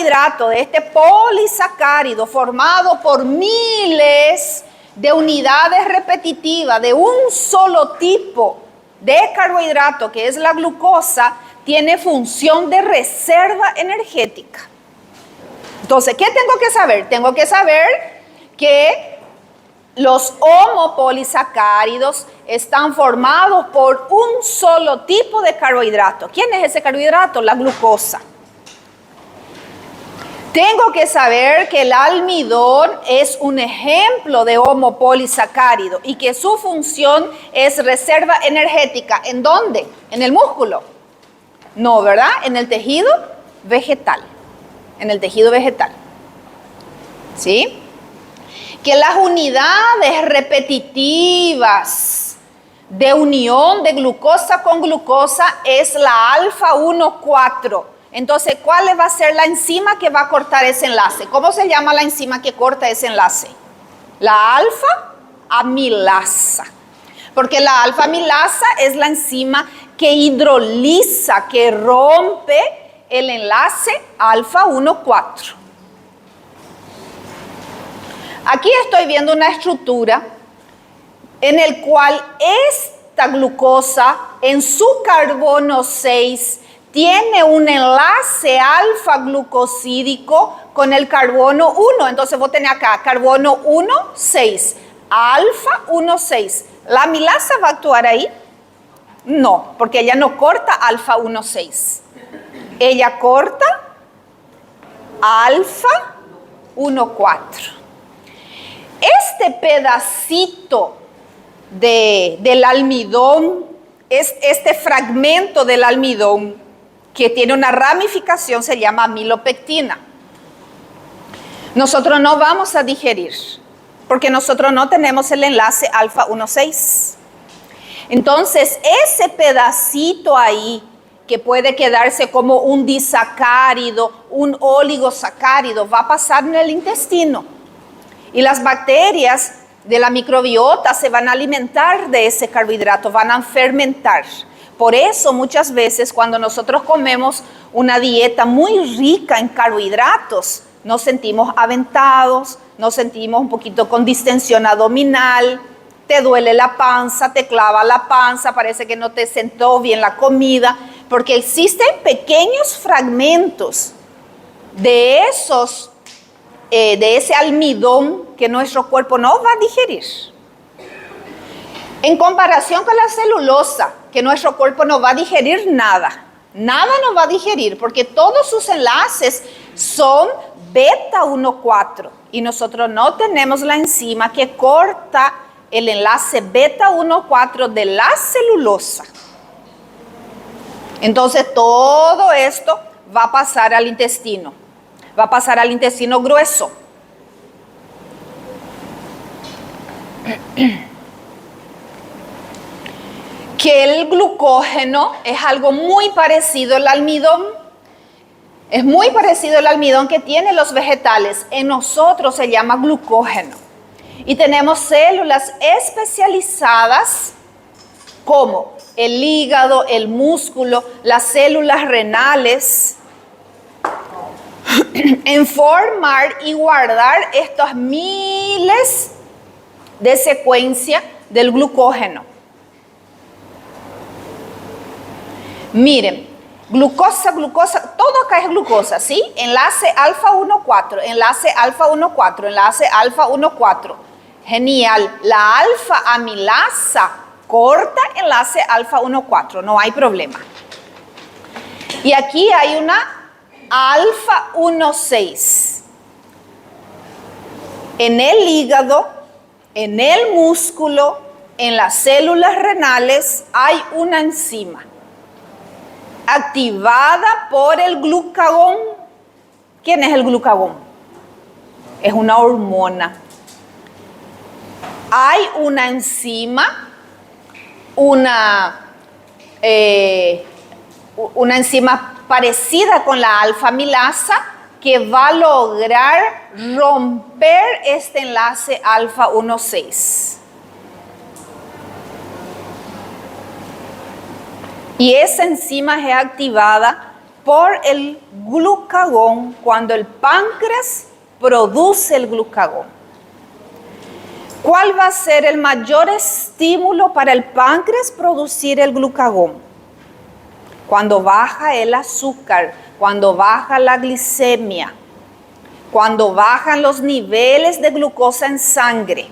carbohidrato, de este polisacárido formado por miles de unidades repetitivas de un solo tipo de carbohidrato, que es la glucosa, tiene función de reserva energética. Entonces, ¿qué tengo que saber? Tengo que saber que los homopolisacáridos están formados por un solo tipo de carbohidrato. ¿Quién es ese carbohidrato? La glucosa. Tengo que saber que el almidón es un ejemplo de homopolisacárido y que su función es reserva energética. ¿En dónde? ¿En el músculo? No, ¿verdad? En el tejido vegetal. En el tejido vegetal. ¿Sí? Que las unidades repetitivas de unión de glucosa con glucosa es la alfa 1,4. Entonces, ¿cuál va a ser la enzima que va a cortar ese enlace? ¿Cómo se llama la enzima que corta ese enlace? La alfa amilasa. Porque la alfa amilasa es la enzima que hidroliza, que rompe el enlace alfa 1,4. Aquí estoy viendo una estructura en el cual esta glucosa en su carbono 6 tiene un enlace alfa glucosídico con el carbono 1. Entonces vos tenés acá carbono 1, 6, alfa 1, 6. ¿La amilasa va a actuar ahí? No, porque ella no corta alfa 1, 6. Ella corta alfa 1, 4. Este pedacito del almidón, este fragmento del almidón que tiene una ramificación se llama amilopectina. Nosotros no vamos a digerir porque nosotros no tenemos el enlace alfa 1,6. Entonces, ese pedacito ahí que puede quedarse como un disacárido, un oligosacárido, va a pasar en el intestino. Y las bacterias de la microbiota se van a alimentar de ese carbohidrato, van a fermentar. Por eso muchas veces cuando nosotros comemos una dieta muy rica en carbohidratos, nos sentimos aventados, nos sentimos un poquito con distensión abdominal, te duele la panza, te clava la panza, parece que no te sentó bien la comida, porque existen pequeños fragmentos de ese almidón que nuestro cuerpo no va a digerir. En comparación con la celulosa, que nuestro cuerpo no va a digerir nada. Nada nos va a digerir porque todos sus enlaces son beta 1,4 y nosotros no tenemos la enzima que corta el enlace beta 1,4 de la celulosa. Entonces todo esto va a pasar al intestino. Va a pasar al intestino grueso. Que el glucógeno es algo muy parecido al almidón. Es muy parecido al almidón que tienen los vegetales. En nosotros se llama glucógeno. Y tenemos células especializadas como el hígado, el músculo, las células renales, en formar y guardar estos miles de secuencias del glucógeno. Miren, glucosa, todo acá es glucosa, ¿sí? Enlace alfa 1,4, enlace alfa 1,4, enlace alfa 1,4. Genial, la alfa amilasa corta enlace alfa 1,4, no hay problema. Y aquí hay una alfa 1,6. En el hígado, en el músculo, en las células renales hay una enzima activada por el glucagón. ¿Quién es el glucagón? Es una hormona. Hay una enzima, una enzima parecida con la alfa amilasa que va a lograr romper este enlace alfa 1,6. Y esa enzima es activada por el glucagón cuando el páncreas produce el glucagón. ¿Cuál va a ser el mayor estímulo para el páncreas producir el glucagón? Cuando baja el azúcar, cuando baja la glicemia, cuando bajan los niveles de glucosa en sangre.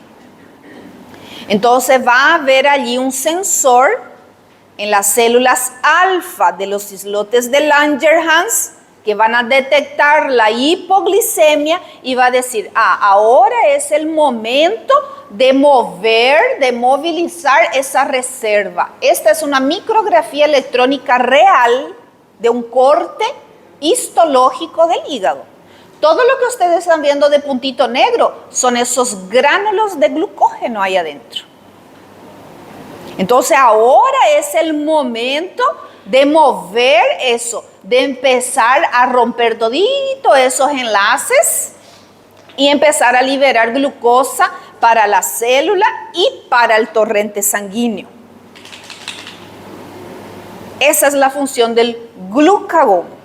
Entonces va a haber allí un sensor en las células alfa de los islotes de Langerhans que van a detectar la hipoglicemia y va a decir, ahora es el momento de mover, de movilizar esa reserva. Esta es una micrografía electrónica real de un corte histológico del hígado. Todo lo que ustedes están viendo de puntito negro son esos gránulos de glucógeno ahí adentro. Entonces ahora es el momento de mover eso, de empezar a romper todito esos enlaces y empezar a liberar glucosa para la célula y para el torrente sanguíneo. Esa es la función del glucagón.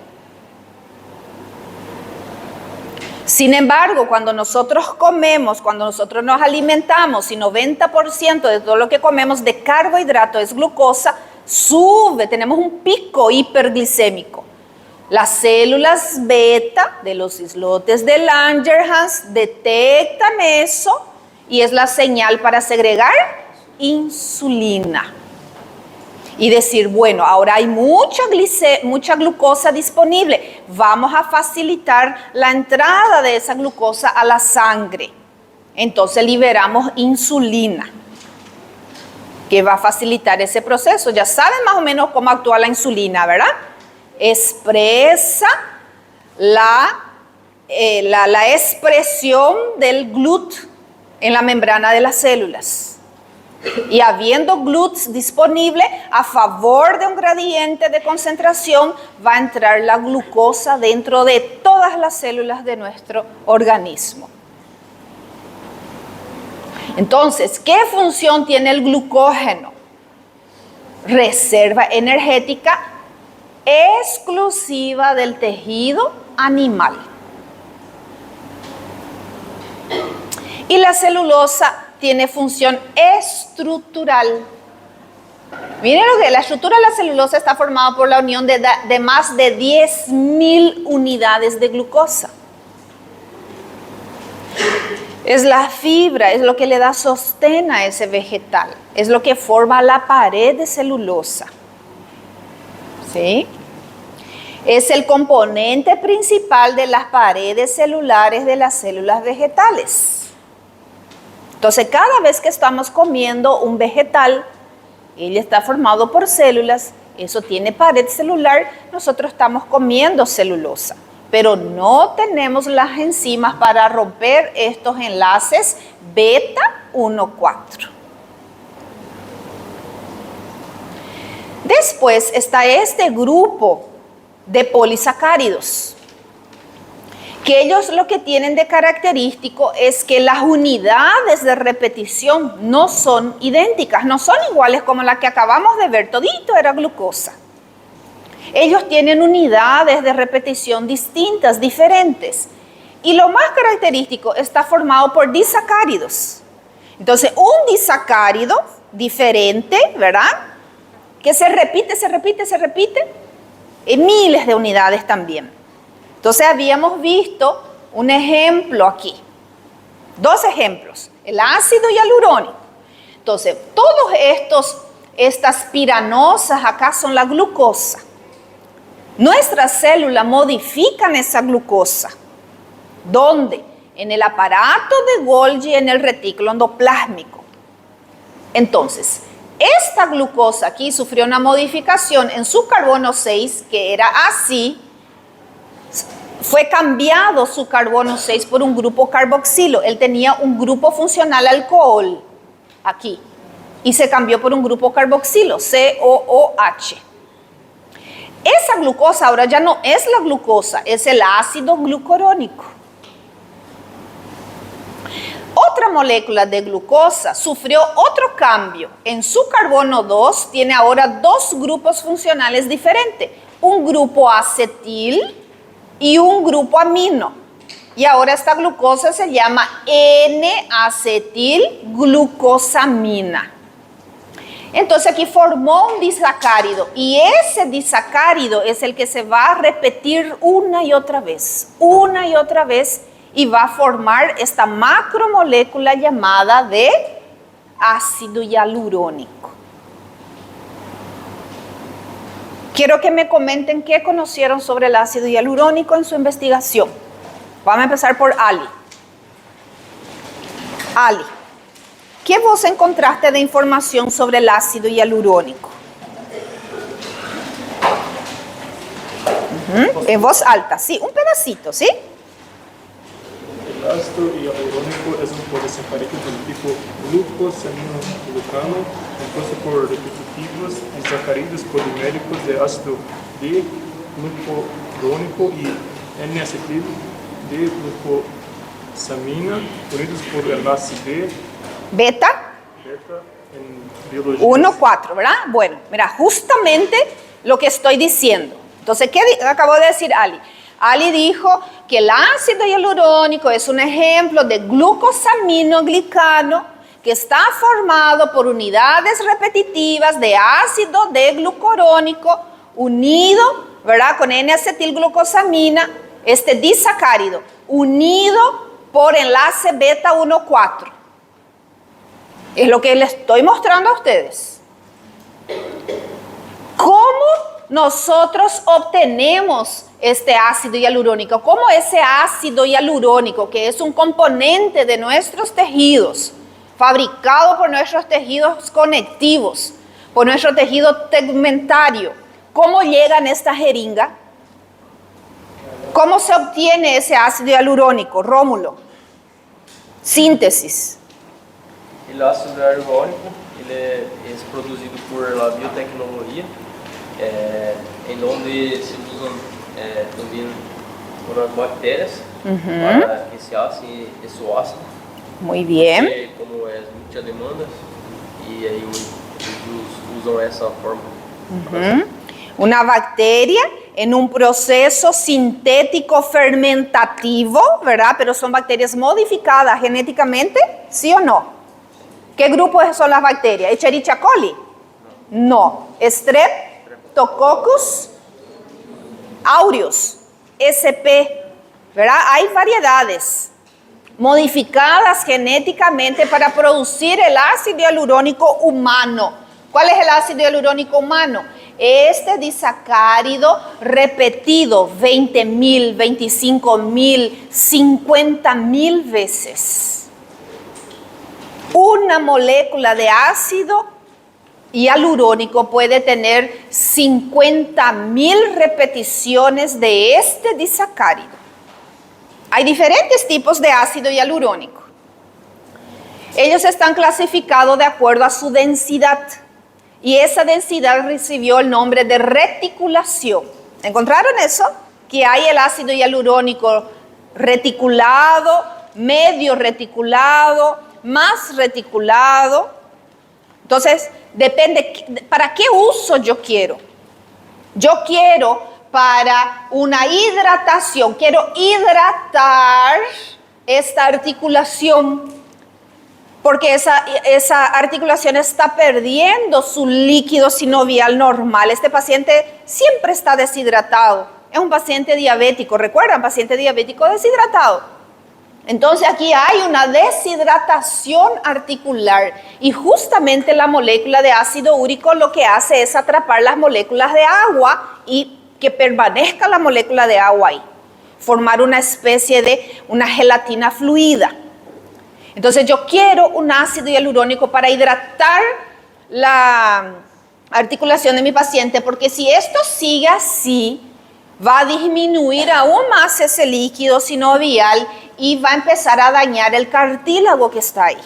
Sin embargo, cuando nosotros comemos, cuando nosotros nos alimentamos y 90% de todo lo que comemos de carbohidrato es glucosa, sube, tenemos un pico hiperglicémico. Las células beta de los islotes de Langerhans detectan eso y es la señal para segregar insulina. Y decir, bueno, ahora hay mucha glucosa disponible. Vamos a facilitar la entrada de esa glucosa a la sangre. Entonces liberamos insulina, que va a facilitar ese proceso. Ya saben más o menos cómo actúa la insulina, ¿verdad? Expresa la expresión del GLUT en la membrana de las células. Y habiendo GLUTs disponible a favor de un gradiente de concentración, va a entrar la glucosa dentro de todas las células de nuestro organismo. Entonces, ¿qué función tiene el glucógeno? Reserva energética exclusiva del tejido animal. Y la celulosa tiene función estructural. Miren lo que la estructura de la celulosa está formada por la unión de más de 10.000 unidades de glucosa. Es la fibra, es lo que le da sostén a ese vegetal, es lo que forma la pared de celulosa. ¿Sí? Es el componente principal de las paredes celulares de las células vegetales. Entonces, cada vez que estamos comiendo un vegetal, él está formado por células, eso tiene pared celular, nosotros estamos comiendo celulosa, pero no tenemos las enzimas para romper estos enlaces beta 1,4. Después está este grupo de polisacáridos, que ellos lo que tienen de característico es que las unidades de repetición no son idénticas, no son iguales como la que acabamos de ver, todito era glucosa. Ellos tienen unidades de repetición distintas, diferentes. Y lo más característico está formado por disacáridos. Entonces, un disacárido diferente, ¿verdad? Que se repite en miles de unidades también. Entonces habíamos visto un ejemplo aquí, dos ejemplos, el ácido y el urónico. Entonces, estas piranosas acá son la glucosa. Nuestras células modifican esa glucosa. ¿Dónde? En el aparato de Golgi, en el retículo endoplásmico. Entonces, esta glucosa aquí sufrió una modificación en su carbono 6, que era así. Fue cambiado su carbono 6 por un grupo carboxilo. Él tenía un grupo funcional alcohol aquí y se cambió por un grupo carboxilo, COOH. Esa glucosa ahora ya no es la glucosa, es el ácido glucurónico. Otra molécula de glucosa sufrió otro cambio. En su carbono 2 tiene ahora dos grupos funcionales diferentes. un grupo acetil y un grupo amino. Y ahora esta glucosa se llama N-acetilglucosamina. Entonces aquí formó un disacárido y ese disacárido es el que se va a repetir una y otra vez y va a formar esta macromolécula llamada de ácido hialurónico. Quiero que me comenten qué conocieron sobre el ácido hialurónico en su investigación. Vamos a empezar por Ali. Ali, ¿qué vos encontraste de información sobre el ácido hialurónico? En voz alta, sí, un pedacito, ¿sí? El ácido hialurónico es un polisacárido del tipo glucosaminoglutano compuesto por repetitivos disacáridos poliméricos de ácido D-glucurónico y N-acetil D-glucosamina unidos por enlace Beta. en biología. 1,4, ¿verdad? Bueno, mira, justamente lo que estoy diciendo. Entonces, ¿qué acabó de decir Ali? Ali dijo que el ácido hialurónico es un ejemplo de glucosaminoglicano que está formado por unidades repetitivas de ácido D-glucurónico unido, ¿verdad? Con N-acetilglucosamina, este disacárido, unido por enlace beta 1,4. Es lo que les estoy mostrando a ustedes. ¿Cómo nosotros obtenemos este ácido hialurónico? ¿Cómo ese ácido hialurónico, que es un componente de nuestros tejidos, fabricado por nuestros tejidos conectivos, por nuestro tejido tegmentario, cómo llega en esta jeringa? ¿Cómo se obtiene ese ácido hialurónico? Rómulo, síntesis. El ácido hialurónico ele é produzido por la biotecnologia, em onde se usam também umas bactérias para que se hace esse ácido. Muy bien. Como é muita demanda, e aí eles usam essa forma. Una bacteria en un proceso sintético fermentativo, ¿verdad? Pero son bacterias modificadas genéticamente, ¿sí o no? ¿Qué grupos son las bacterias? ¿Escherichia coli? No. Streptococcus aureus, SP, ¿verdad? Hay variedades modificadas genéticamente para producir el ácido hialurónico humano. ¿Cuál es el ácido hialurónico humano? Este disacárido repetido 20,000, 25,000, 50,000 veces. Una molécula de ácido hialurónico puede tener 50,000 repeticiones de este disacárido. Hay diferentes tipos de ácido hialurónico. Ellos están clasificados de acuerdo a su densidad. Y esa densidad recibió el nombre de reticulación. ¿Encontraron eso? Que hay el ácido hialurónico reticulado, medio reticulado, más reticulado. Entonces, depende, ¿para qué uso yo quiero? Yo quiero para una hidratación, quiero hidratar esta articulación, porque esa articulación está perdiendo su líquido sinovial normal. Este paciente siempre está deshidratado. Es un paciente diabético, ¿recuerdan? Paciente diabético deshidratado. Entonces aquí hay una deshidratación articular y justamente la molécula de ácido úrico lo que hace es atrapar las moléculas de agua y que permanezca la molécula de agua ahí. Formar una especie de una gelatina fluida. Entonces yo quiero un ácido hialurónico para hidratar la articulación de mi paciente, porque si esto sigue así, va a disminuir aún más ese líquido sinovial y va a empezar a dañar el cartílago que está ahí.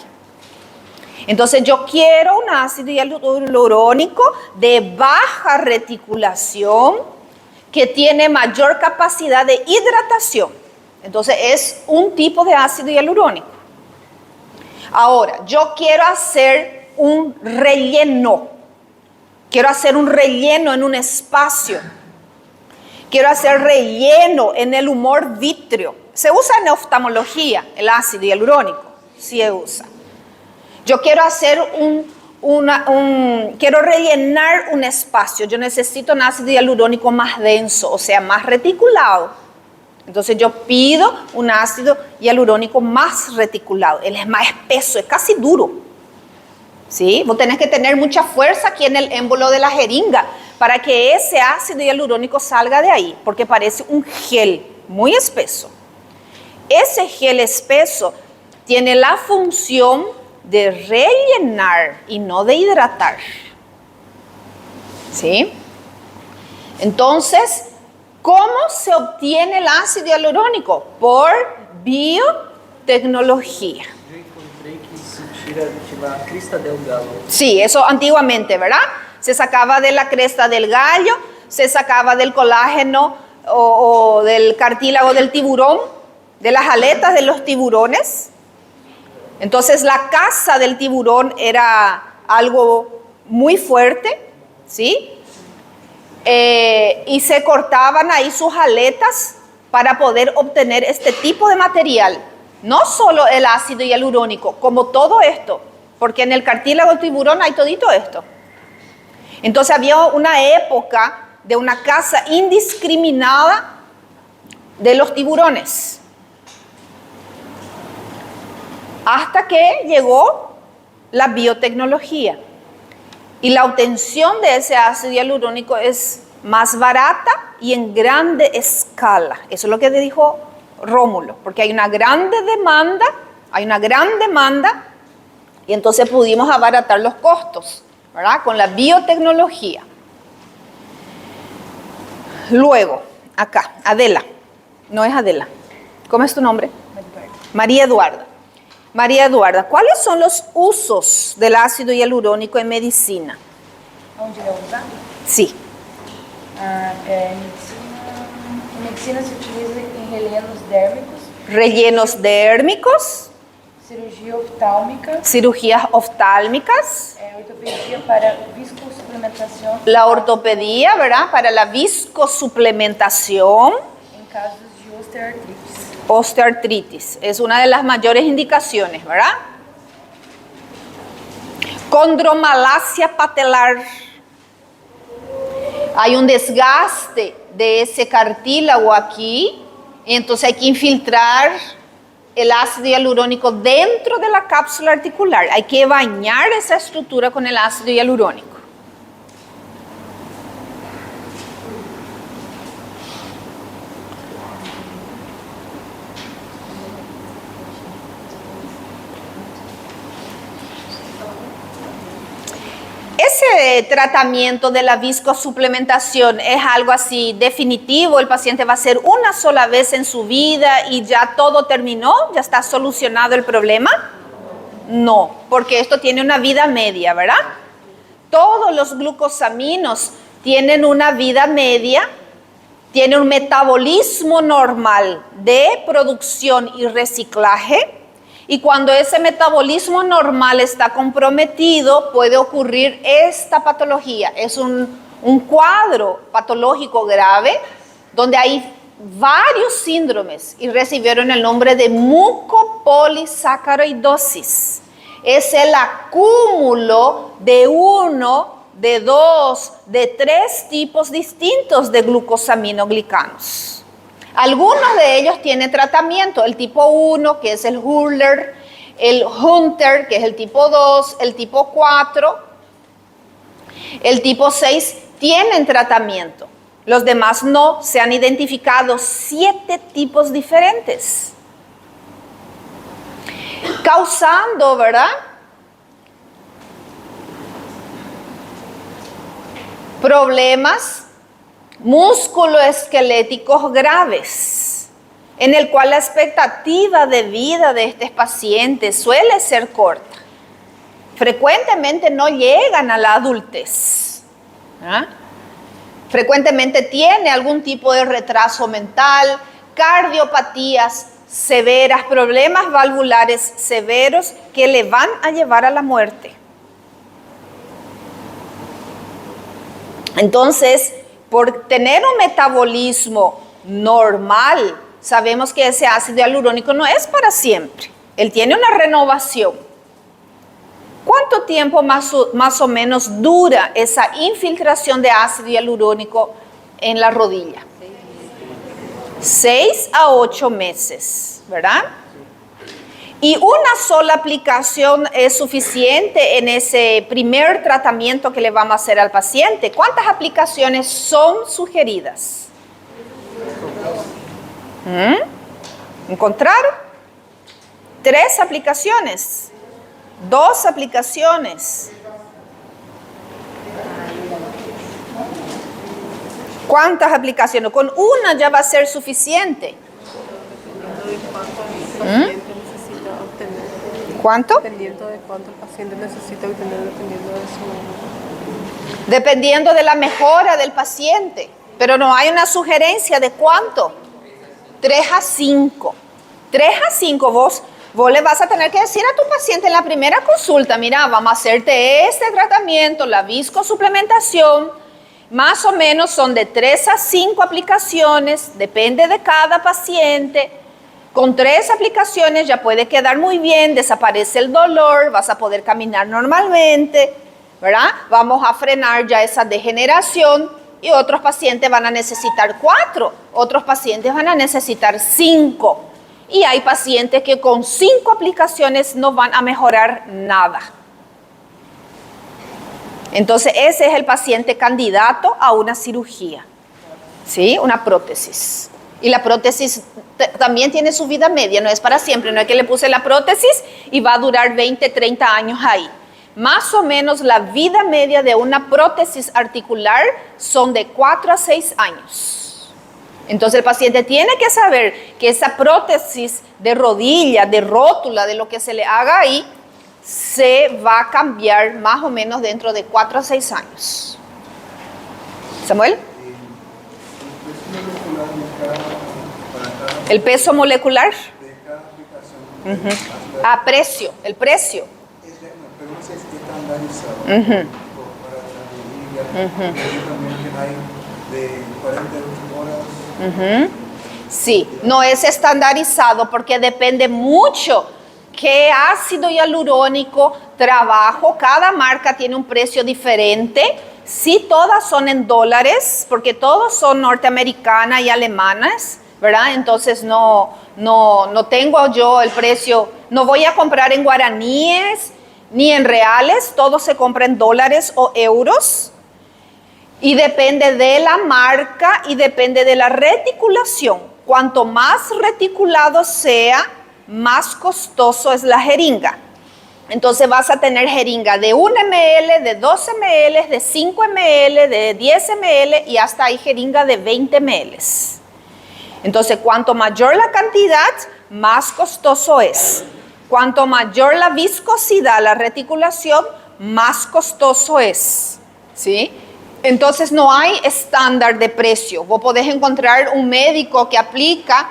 Entonces yo quiero un ácido hialurónico de baja reticulación que tiene mayor capacidad de hidratación. Entonces es un tipo de ácido hialurónico. Ahora, yo quiero hacer un relleno. Quiero hacer un relleno en un espacio. Quiero hacer relleno en el humor vítreo. Se usa en oftalmología el ácido hialurónico, sí se usa. Yo quiero hacer quiero rellenar un espacio. Yo necesito un ácido hialurónico más denso, o sea, más reticulado. Entonces yo pido un ácido hialurónico más reticulado. Él es más espeso, es casi duro. ¿Sí? Vos tenés que tener mucha fuerza aquí en el émbolo de la jeringa para que ese ácido hialurónico salga de ahí, porque parece un gel muy espeso. Ese gel espeso tiene la función de rellenar y no de hidratar. ¿Sí? Entonces, ¿cómo se obtiene el ácido hialurónico? Por biotecnología. Eu encontrei que se tira de la crista del galo. Sí, eso antiguamente, ¿verdad? Se sacaba de la cresta del gallo, se sacaba del colágeno o del cartílago del tiburón, de las aletas de los tiburones. Entonces la caza del tiburón era algo muy fuerte, ¿sí? Y se cortaban ahí sus aletas para poder obtener este tipo de material. No solo el ácido hialurónico, como todo esto, porque en el cartílago del tiburón hay todito esto. Entonces había una época de una caza indiscriminada de los tiburones. Hasta que llegó la biotecnología. Y la obtención de ese ácido hialurónico es más barata y en grande escala. Eso es lo que dijo Rómulo, porque hay una gran demanda, y entonces pudimos abaratar los costos, ¿verdad? Con la biotecnología. Luego, acá, Adela. No es Adela. ¿Cómo es tu nombre? María Eduarda. María Eduarda, ¿cuáles son los usos del ácido hialurónico en medicina? Onde ele é usado? Sí. Em medicina se utiliza em rellenos dérmicos, Rellenos dérmicos, cirurgia oftálmica, cirugías oftálmicas, ortopedia para viscosuplementação la ortopedia, ¿verdad? Para la viscosuplementación, em casos de osteoartritis. osteoartritis. Es una de las mayores indicaciones, ¿verdad? Condromalacia patelar. Hay un desgaste de ese cartílago aquí, y entonces hay que infiltrar el ácido hialurónico dentro de la cápsula articular. Hay que bañar esa estructura con el ácido hialurónico. Ese tratamiento de la viscosuplementación es algo así definitivo, el paciente va a hacer una sola vez en su vida y ya todo terminó, ya está solucionado el problema. No, porque esto tiene una vida media, ¿verdad? Todos los glucosaminos tienen una vida media, tienen un metabolismo normal de producción y reciclaje. Y cuando ese metabolismo normal está comprometido, puede ocurrir esta patología. Es un cuadro patológico grave donde hay varios síndromes y recibieron el nombre de mucopolisacaridosis. Es el acúmulo de uno, de dos, de tres tipos distintos de glucosaminoglicanos. Algunos de ellos tienen tratamiento, el tipo 1, que es el Hurler, el Hunter, que es el tipo 2, el tipo 4, el tipo 6, tienen tratamiento. Los demás no, se han identificado 7 tipos diferentes. Causando, ¿verdad? Problemas musculoesqueléticos graves, en el cual la expectativa de vida de estos pacientes suele ser corta. Frecuentemente no llegan a la adultez. Frecuentemente tiene algún tipo de retraso mental, cardiopatías severas, problemas valvulares severos que le van a llevar a la muerte. Entonces, por tener un metabolismo normal, sabemos que ese ácido hialurónico no es para siempre. Él tiene una renovación. ¿Cuánto tiempo más o menos dura esa infiltración de ácido hialurónico en la rodilla? 6 a 8 meses, ¿verdad? Y una sola aplicación es suficiente en ese primer tratamiento que le vamos a hacer al paciente. ¿Cuántas aplicaciones son sugeridas? ¿Encontraron? 3 aplicaciones, 2 aplicaciones. ¿Cuántas aplicaciones? Con una ya va a ser suficiente. ¿Cuánto? Dependiendo de cuánto el paciente necesita obtener, Dependiendo de la mejora del paciente. Pero no hay una sugerencia de cuánto. 3 a 5. 3 a 5 vos le vas a tener que decir a tu paciente en la primera consulta, mira, vamos a hacerte este tratamiento, la viscosuplementación, más o menos son de 3 a 5 aplicaciones, depende de cada paciente. Con 3 aplicaciones ya puede quedar muy bien, desaparece el dolor, vas a poder caminar normalmente, ¿verdad? Vamos a frenar ya esa degeneración y otros pacientes van a necesitar 4, otros pacientes van a necesitar 5. Y hay pacientes que con 5 aplicaciones no van a mejorar nada. Entonces ese es el paciente candidato a una cirugía, ¿sí? Una prótesis. Y la prótesis también tiene su vida media, no es para siempre, no es que le puse la prótesis y va a durar 20, 30 años ahí. Más o menos la vida media de una prótesis articular son de 4 a 6 años. Entonces el paciente tiene que saber que esa prótesis de rodilla, de rótula, de lo que se le haga ahí, se va a cambiar más o menos dentro de 4 a 6 años. ¿Samuel? El peso molecular. A precio, el precio. Sí, no es estandarizado porque depende mucho qué ácido hialurónico trabajo. Cada marca tiene un precio diferente. Sí, todas son en dólares porque todos son norteamericanas y alemanas, ¿verdad? Entonces no tengo yo el precio, no voy a comprar en guaraníes ni en reales, todo se compra en dólares o euros. Y depende de la marca y depende de la reticulación. Cuanto más reticulado sea, más costoso es la jeringa. Entonces vas a tener jeringa de 1 ml, de 2 ml, de 5 ml, de 10 ml y hasta hay jeringa de 20 ml. Entonces cuanto mayor la cantidad, más costoso es. Cuanto mayor la viscosidad, la reticulación, más costoso es. ¿Sí? Entonces no hay estándar de precio. Vos podés encontrar un médico que aplica,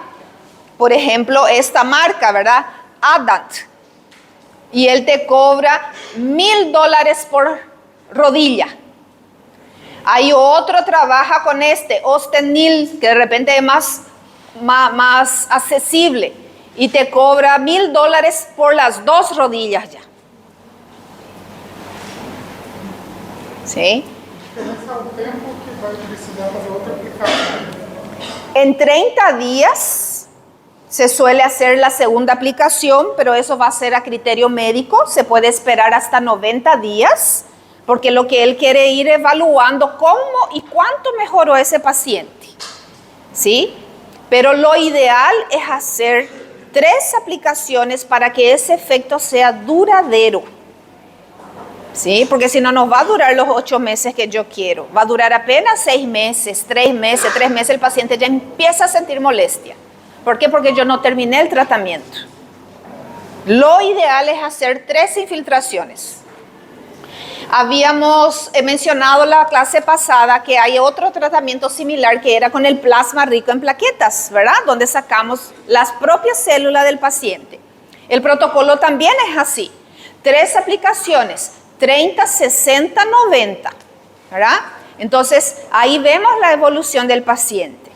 por ejemplo, esta marca, ¿verdad? Adant. Y él te cobra $1,000 por rodilla. Hay otro trabaja con Ostenil, que de repente es más accesible. Y te cobra $1,000 por las 2 rodillas ya. ¿Sí? En 30 días se suele hacer la segunda aplicación, pero eso va a ser a criterio médico. Se puede esperar hasta 90 días, porque lo que él quiere ir evaluando cómo y cuánto mejoró ese paciente. ¿Sí? Pero lo ideal es hacer 3 aplicaciones para que ese efecto sea duradero. ¿Sí? Porque si no, nos va a durar los 8 meses que yo quiero. Va a durar apenas 6 meses, 3 meses, 3 meses, el paciente ya empieza a sentir molestia. ¿Por qué? Porque yo no terminé el tratamiento. Lo ideal es hacer 3 infiltraciones. Habíamos mencionado la clase pasada que hay otro tratamiento similar que era con el plasma rico en plaquetas, ¿verdad? Donde sacamos las propias células del paciente. El protocolo también es así. 3 aplicaciones, 30, 60, 90, ¿verdad? Entonces, ahí vemos la evolución del paciente.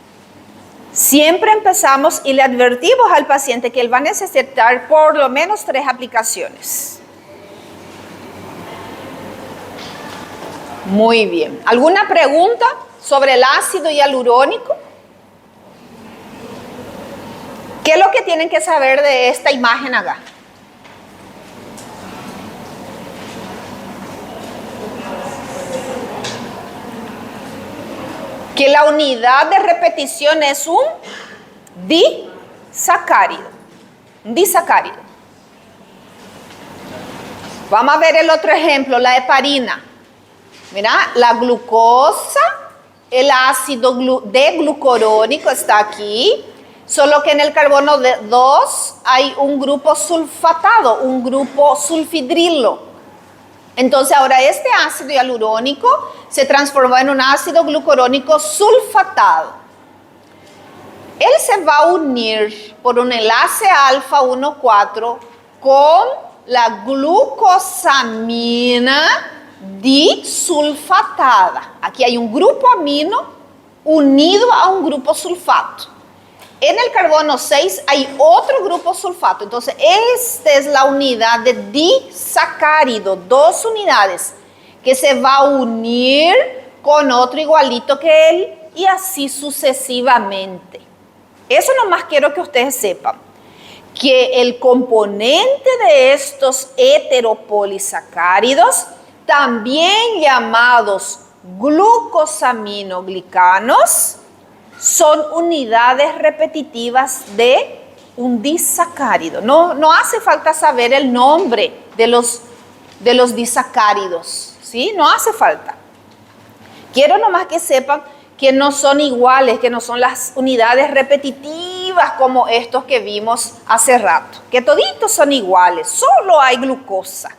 Siempre empezamos y le advertimos al paciente que él va a necesitar por lo menos 3 aplicaciones. Muy bien. ¿Alguna pregunta sobre el ácido hialurónico? ¿Qué es lo que tienen que saber de esta imagen acá? Que la unidad de repetición es un disacárido. Un disacárido. Vamos a ver el otro ejemplo, la heparina. Mira, la glucosa, el ácido D-glucurónico está aquí, solo que en el carbono 2 hay un grupo sulfatado, un grupo sulfidrilo. Entonces ahora este ácido hialurónico se transformó en un ácido glucurónico sulfatado. Él se va a unir por un enlace alfa 1,4 con la glucosamina disulfatada. Aquí hay un grupo amino unido a un grupo sulfato. En el carbono 6 hay otro grupo sulfato. Entonces, esta es la unidad de disacárido, 2 unidades, que se va a unir con otro igualito que él y así sucesivamente. Eso nomás quiero que ustedes sepan, que el componente de estos heteropolisacáridos, también llamados glucosaminoglicanos, son unidades repetitivas de un disacárido. No hace falta saber el nombre de los disacáridos, ¿sí? No hace falta. Quiero nomás que sepan que no son iguales, que no son las unidades repetitivas como estos que vimos hace rato, que toditos son iguales, solo hay glucosa,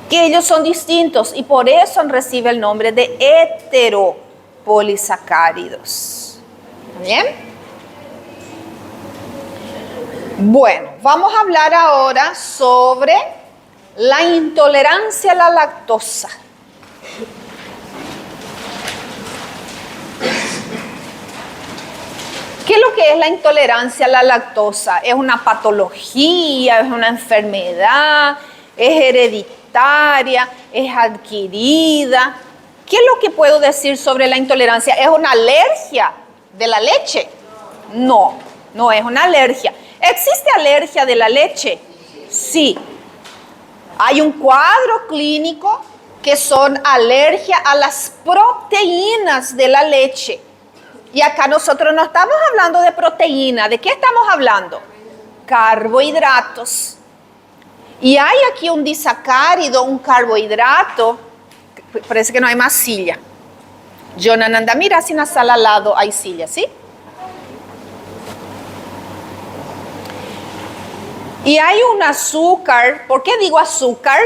que ellos son distintos y por eso recibe el nombre de heteropolisacáridos. ¿Bien? Bueno, vamos a hablar ahora sobre la intolerancia a la lactosa. ¿Qué es lo que es la intolerancia a la lactosa? ¿Es una patología? ¿Es una enfermedad? ¿Es hereditaria? ¿Es adquirida? ¿Qué es lo que puedo decir sobre la intolerancia? ¿Es una alergia de la leche? No, no es una alergia. ¿Existe alergia de la leche? Sí. Hay un cuadro clínico que son alergia a las proteínas de la leche. Y acá nosotros no estamos hablando de proteína. ¿De qué estamos hablando? Carbohidratos. Y hay aquí un disacárido, un carbohidrato. Parece que no hay más silla. Jonananda, mira si en la sala al lado hay silla, ¿sí? Y hay un azúcar. ¿Por qué digo azúcar?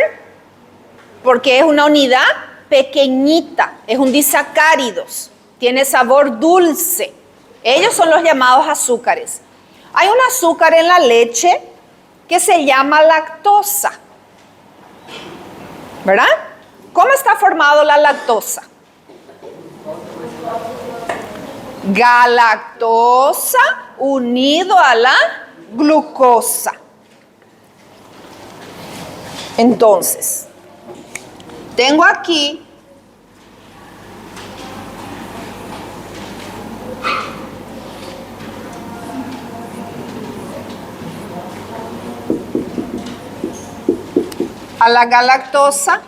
Porque es una unidad pequeñita. Es un disacáridos. Tiene sabor dulce. Ellos son los llamados azúcares. Hay un azúcar en la leche que se llama lactosa. ¿Verdad? ¿Cómo está formado la lactosa? Galactosa unido a la glucosa. Entonces, tengo aquí a la galactosa,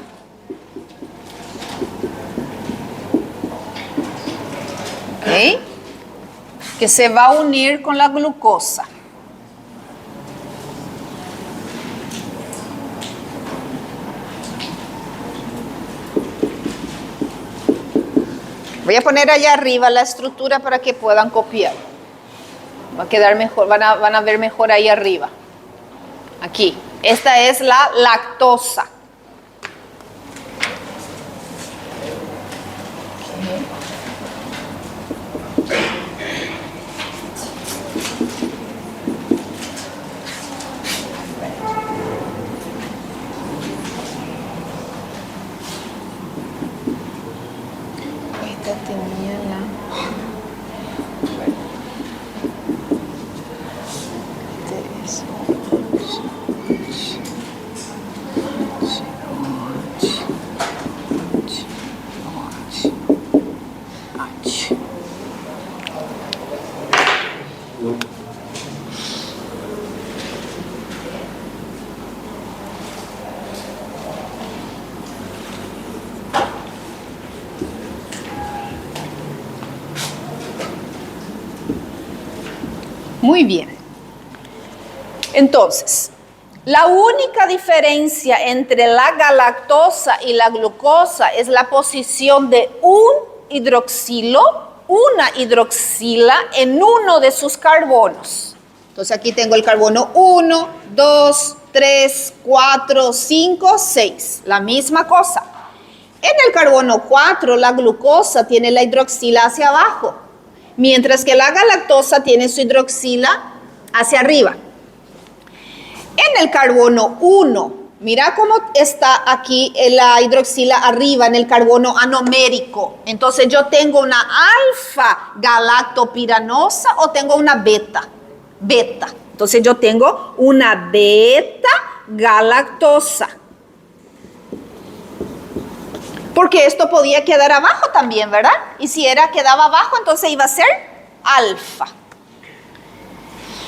¿okay?, que se va a unir con la glucosa. Voy a poner allá arriba la estructura para que puedan copiar. Va a quedar mejor, van a ver mejor ahí arriba. Aquí. Esta es la lactosa. Muy bien. Entonces, la única diferencia entre la galactosa y la glucosa es la posición de un hidroxilo, una hidroxila en uno de sus carbonos. Entonces aquí tengo el carbono 1, 2, 3, 4, 5, 6. La misma cosa. En el carbono 4, la glucosa tiene la hidroxila hacia abajo, mientras que la galactosa tiene su hidroxila hacia arriba. En el carbono 1, mira cómo está aquí la hidroxila arriba en el carbono anomérico. Entonces yo tengo una alfa galactopiranosa o tengo una beta. Beta. Entonces yo tengo una beta galactosa. Porque esto podía quedar abajo también, ¿verdad? Y si quedaba abajo, entonces iba a ser alfa.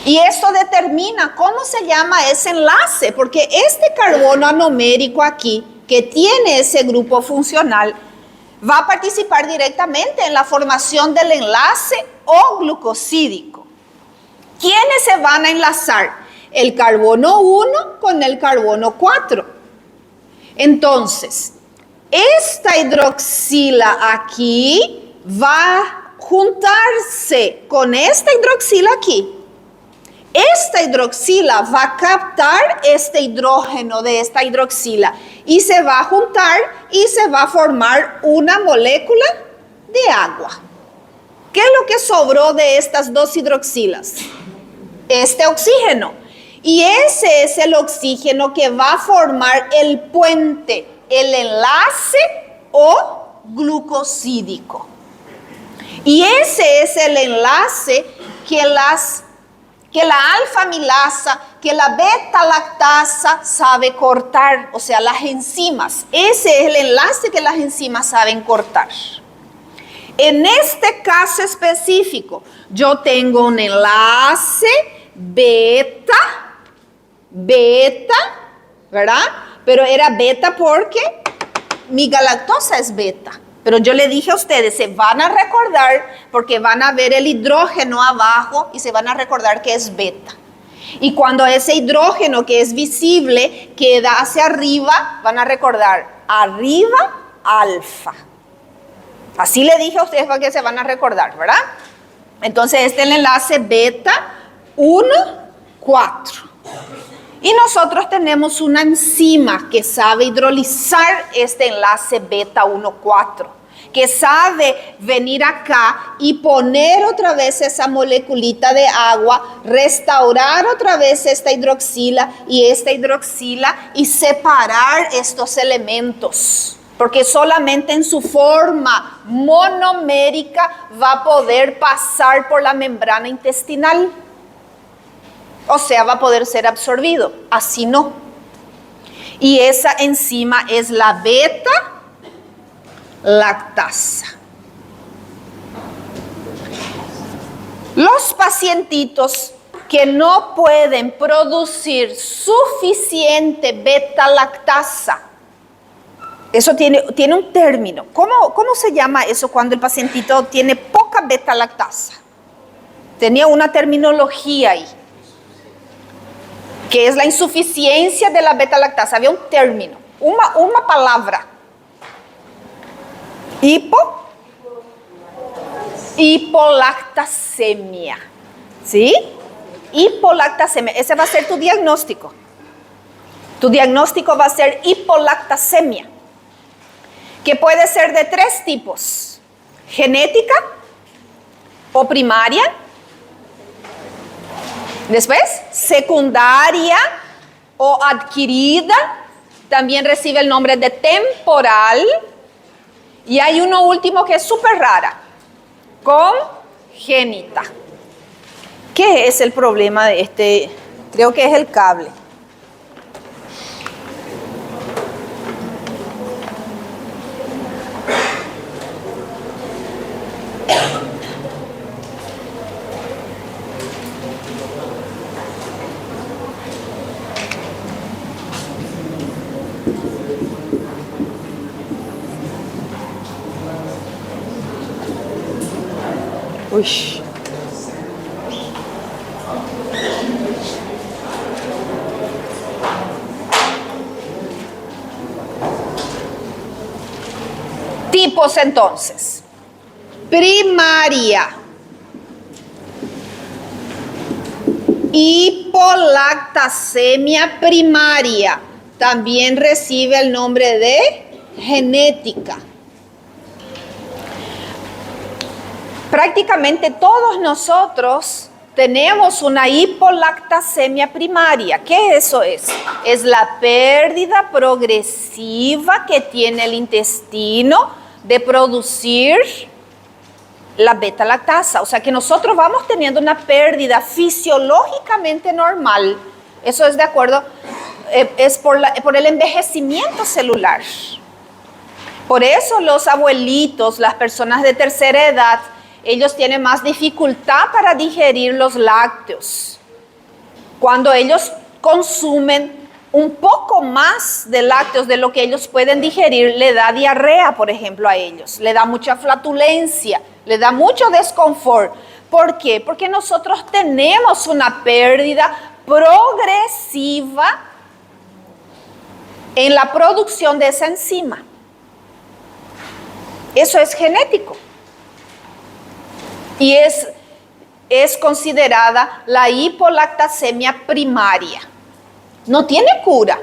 Y esto determina cómo se llama ese enlace, porque este carbono anomérico aquí, que tiene ese grupo funcional, va a participar directamente en la formación del enlace O glucosídico. ¿Quiénes se van a enlazar? El carbono 1 con el carbono 4. Entonces, esta hidroxila aquí va a juntarse con esta hidroxila aquí. Esta hidroxila va a captar este hidrógeno de esta hidroxila y se va a juntar y se va a formar una molécula de agua. ¿Qué es lo que sobró de estas dos hidroxilas? Este oxígeno. Y ese es el oxígeno que va a formar el puente, el enlace O glucosídico. Y ese es el enlace que la alfa-amilasa, que la beta-lactasa sabe cortar, o sea, las enzimas. Ese es el enlace que las enzimas saben cortar. En este caso específico, yo tengo un enlace beta, ¿verdad? Pero era beta porque mi galactosa es beta. Pero yo le dije a ustedes, se van a recordar porque van a ver el hidrógeno abajo y se van a recordar que es beta. Y cuando ese hidrógeno que es visible queda hacia arriba, van a recordar arriba alfa. Así le dije a ustedes para que se van a recordar, ¿verdad? Entonces este es el enlace beta 1, 4. Y nosotros tenemos una enzima que sabe hidrolizar este enlace beta 1,4, que sabe venir acá y poner otra vez esa moleculita de agua, restaurar otra vez esta hidroxila y separar estos elementos. Porque solamente en su forma monomérica va a poder pasar por la membrana intestinal. O sea, va a poder ser absorbido. Así no. Y esa enzima es la beta-lactasa. Los pacientitos que no pueden producir suficiente beta-lactasa, eso tiene un término. ¿Cómo se llama eso cuando el pacientito tiene poca beta-lactasa? Tenía una terminología ahí, que es la insuficiencia de la beta-lactasa. Había un término, una palabra. Hipolactasemia. ¿Sí? Hipolactasemia. Ese va a ser tu diagnóstico. Tu diagnóstico va a ser hipolactasemia, que puede ser de 3 tipos: genética o primaria. Después, secundaria o adquirida, también recibe el nombre de temporal. Y hay uno último que es súper rara, congénita. ¿Qué es el problema de Creo que es el cable. Uy. Tipos entonces. Primaria. Hipolactasemia primaria. También recibe el nombre de genética. Prácticamente todos nosotros tenemos una hipolactasemia primaria. ¿Qué eso es? Es la pérdida progresiva que tiene el intestino de producir la beta-lactasa. O sea que nosotros vamos teniendo una pérdida fisiológicamente normal. Eso es de acuerdo, es por el envejecimiento celular. Por eso los abuelitos, las personas de tercera edad, ellos tienen más dificultad para digerir los lácteos. Cuando ellos consumen un poco más de lácteos de lo que ellos pueden digerir, le da diarrea, por ejemplo, a ellos. Le da mucha flatulencia, le da mucho desconfort. ¿Por qué? Porque nosotros tenemos una pérdida progresiva en la producción de esa enzima. Eso es genético. Y es considerada la hipolactasemia primaria. No tiene cura.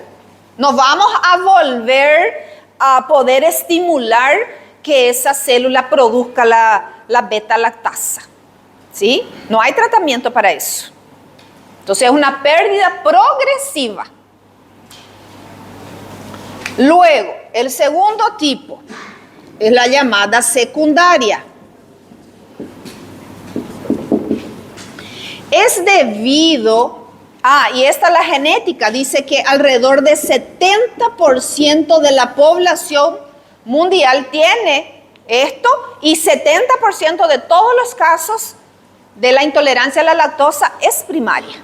No vamos a volver a poder estimular que esa célula produzca la beta-lactasa. ¿Sí? No hay tratamiento para eso. Entonces es una pérdida progresiva. Luego, el segundo tipo es la llamada secundaria. Es debido, y esta es la genética, dice que alrededor de 70% de la población mundial tiene esto y 70% de todos los casos de la intolerancia a la lactosa es primaria.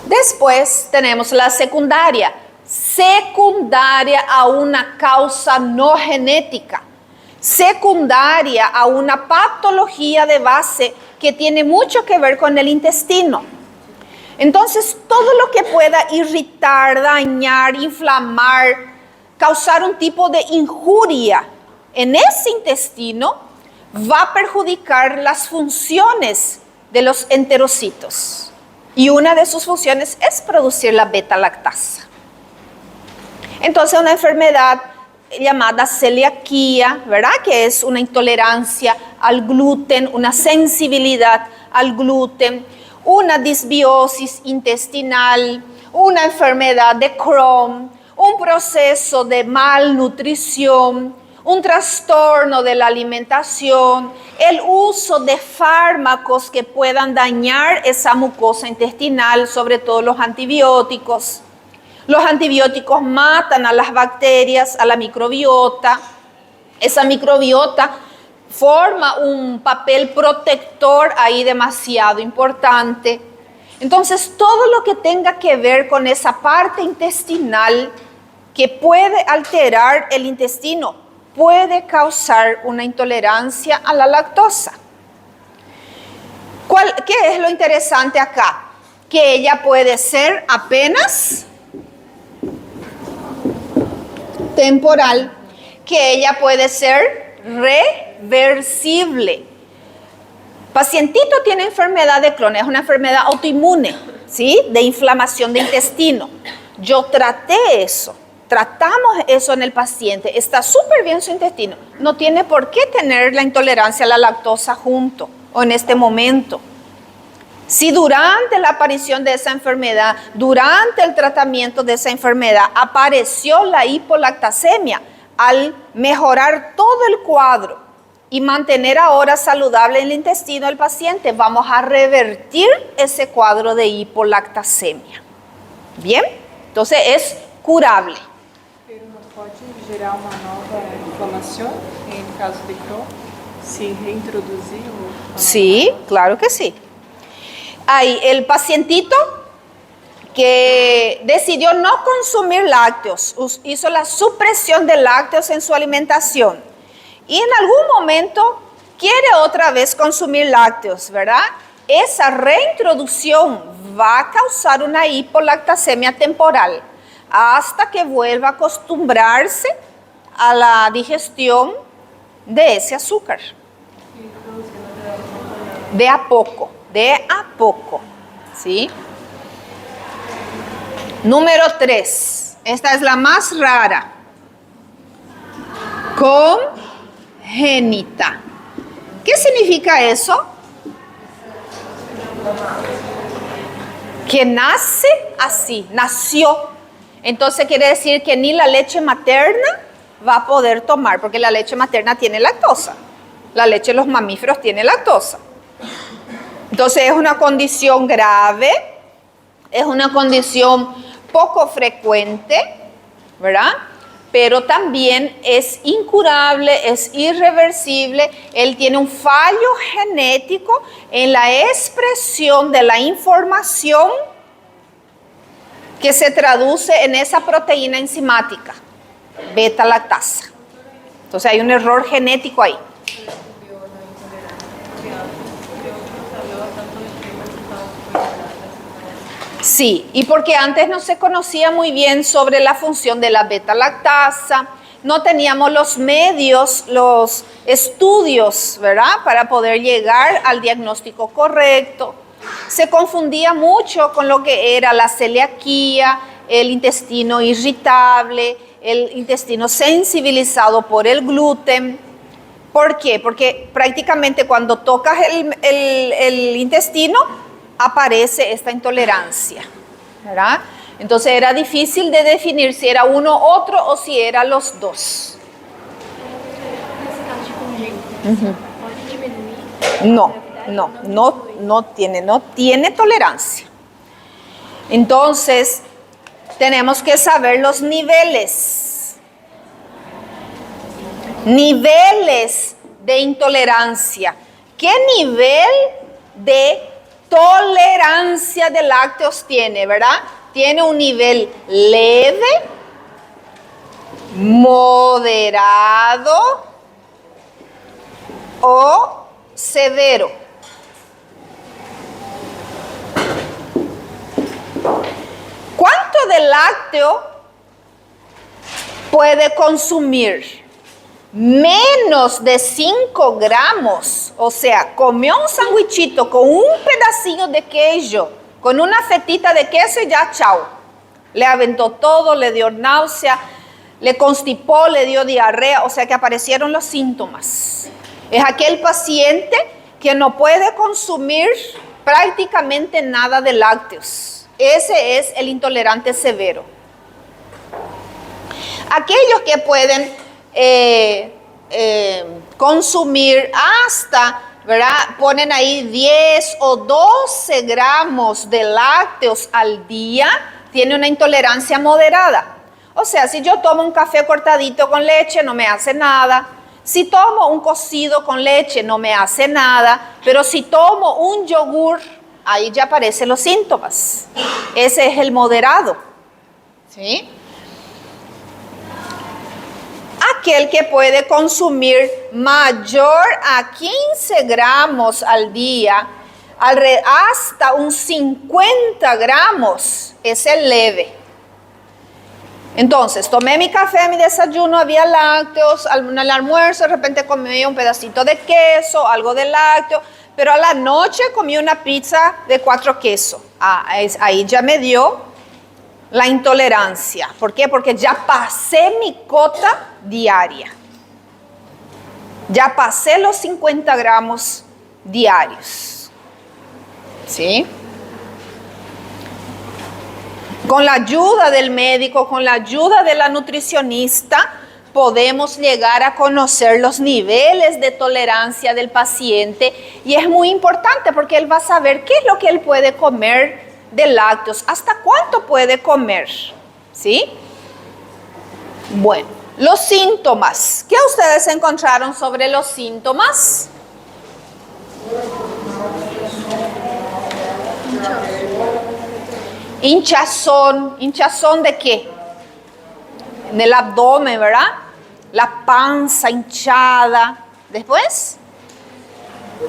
Después tenemos la secundaria a una causa no genética. Secundaria a una patología de base que tiene mucho que ver con el intestino. Entonces, todo lo que pueda irritar, dañar, inflamar, causar un tipo de injuria en ese intestino, va a perjudicar las funciones de los enterocitos. Y una de sus funciones es producir la beta-lactasa. Entonces, una enfermedad llamada celiaquía, ¿verdad? Que es una intolerancia al gluten, una sensibilidad al gluten, una disbiosis intestinal, una enfermedad de Crohn, un proceso de malnutrición, un trastorno de la alimentación, el uso de fármacos que puedan dañar esa mucosa intestinal, sobre todo los antibióticos. Los antibióticos matan a las bacterias, a la microbiota. Esa microbiota forma un papel protector ahí demasiado importante. Entonces, todo lo que tenga que ver con esa parte intestinal que puede alterar el intestino, puede causar una intolerancia a la lactosa. ¿Qué es lo interesante acá? Que ella puede ser apenas temporal, que ella puede ser reversible. Pacientito tiene enfermedad de Crohn, es una enfermedad autoinmune, ¿sí? De inflamación de intestino. Yo tratamos eso en el paciente, está súper bien su intestino, no tiene por qué tener la intolerancia a la lactosa junto o en este momento. Si durante la aparición de esa enfermedad, durante el tratamiento de esa enfermedad, apareció la hipolactasemia, al mejorar todo el cuadro y mantener ahora saludable el intestino del paciente, vamos a revertir ese cuadro de hipolactasemia. ¿Bien? Entonces es curable. Pero não pode gerar uma nova inflamação em caso de Crohn, se reintroduzir o... Sí, claro que sí. Ahí, el pacientito que decidió no consumir lácteos, hizo la supresión de lácteos en su alimentación y en algún momento quiere otra vez consumir lácteos, ¿verdad? Esa reintroducción va a causar una hipolactasemia temporal hasta que vuelva a acostumbrarse a la digestión de ese azúcar. De a poco, ¿sí? Número 3, esta es la más rara. Congénita. ¿Qué significa eso? Que nace así, nació. Entonces quiere decir que ni la leche materna va a poder tomar, porque la leche materna tiene lactosa. La leche de los mamíferos tiene lactosa. Entonces es una condición grave, es una condición poco frecuente, ¿verdad? Pero también es incurable, es irreversible. Él tiene un fallo genético en la expresión de la información que se traduce en esa proteína enzimática, beta-lactasa. Entonces hay un error genético ahí. Sí, y porque antes no se conocía muy bien sobre la función de la beta-lactasa, no teníamos los medios, los estudios, ¿verdad?, para poder llegar al diagnóstico correcto. Se confundía mucho con lo que era la celiaquía, el intestino irritable, el intestino sensibilizado por el gluten. ¿Por qué? Porque prácticamente cuando tocas el intestino, aparece esta intolerancia, ¿verdad? Entonces era difícil de definir si era uno u otro o si eran los dos. Nesse caso de congênito, pode diminuir? No tiene tolerancia. Entonces, tenemos que saber los niveles. Niveles de intolerancia. ¿Qué nivel de tolerancia de lácteos tiene, verdad? Tiene un nivel leve, moderado o severo. ¿Cuánto de lácteo puede consumir? Menos de 5 gramos, o sea, comió un sandwichito con un pedacillo de queso, con una fetita de queso y ya, chao. Le aventó todo, le dio náusea, le constipó, le dio diarrea, o sea que aparecieron los síntomas. Es aquel paciente que no puede consumir prácticamente nada de lácteos. Ese es el intolerante severo. Aquellos que pueden consumir hasta, ¿verdad?, ponen ahí 10 o 12 gramos de lácteos al día, tiene una intolerancia moderada. O sea, si yo tomo un café cortadito con leche, no me hace nada. Si tomo un cocido con leche, no me hace nada. Pero si tomo un yogur, ahí ya aparecen los síntomas. Ese es el moderado, ¿sí? Aquel que puede consumir mayor a 15 gramos al día, hasta un 50 gramos, es el leve. Entonces, tomé mi café, mi desayuno, había lácteos, en el almuerzo de repente comí un pedacito de queso, algo de lácteo, pero a la noche comí una pizza de 4 quesos. Ahí ya me dio la intolerancia. ¿Por qué? Porque ya pasé mi cota diaria. Ya pasé los 50 gramos diarios. ¿Sí? Con la ayuda del médico, con la ayuda de la nutricionista, podemos llegar a conocer los niveles de tolerancia del paciente y es muy importante porque él va a saber qué es lo que él puede comer de lácteos, hasta cuánto puede comer, ¿sí? Bueno, los síntomas. ¿Qué ustedes encontraron sobre los síntomas? Hinchazón. ¿Hinchazón de qué? En el abdomen, ¿verdad? La panza hinchada. Después,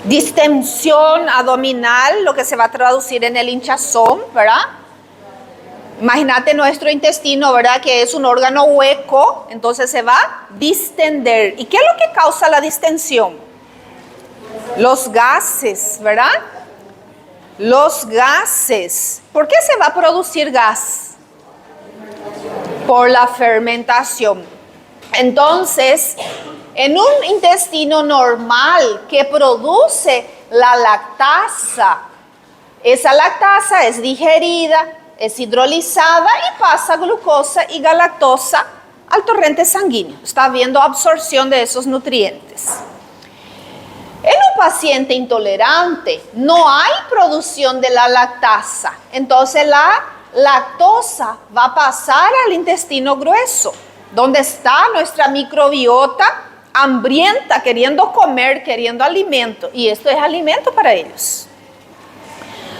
distensión abdominal, lo que se va a traducir en el hinchazón, ¿verdad? Imagínate nuestro intestino, ¿verdad? Que es un órgano hueco, entonces se va a distender. ¿Y qué es lo que causa la distensión? Los gases, ¿verdad? Los gases. ¿Por qué se va a producir gas? Por la fermentación. Entonces, en un intestino normal que produce la lactasa, esa lactasa es digerida, es hidrolizada y pasa glucosa y galactosa al torrente sanguíneo. Está habiendo absorción de esos nutrientes. En un paciente intolerante no hay producción de la lactasa, entonces la lactosa va a pasar al intestino grueso, donde está nuestra microbiota hambrienta, queriendo comer, queriendo alimento, y esto es alimento para ellos.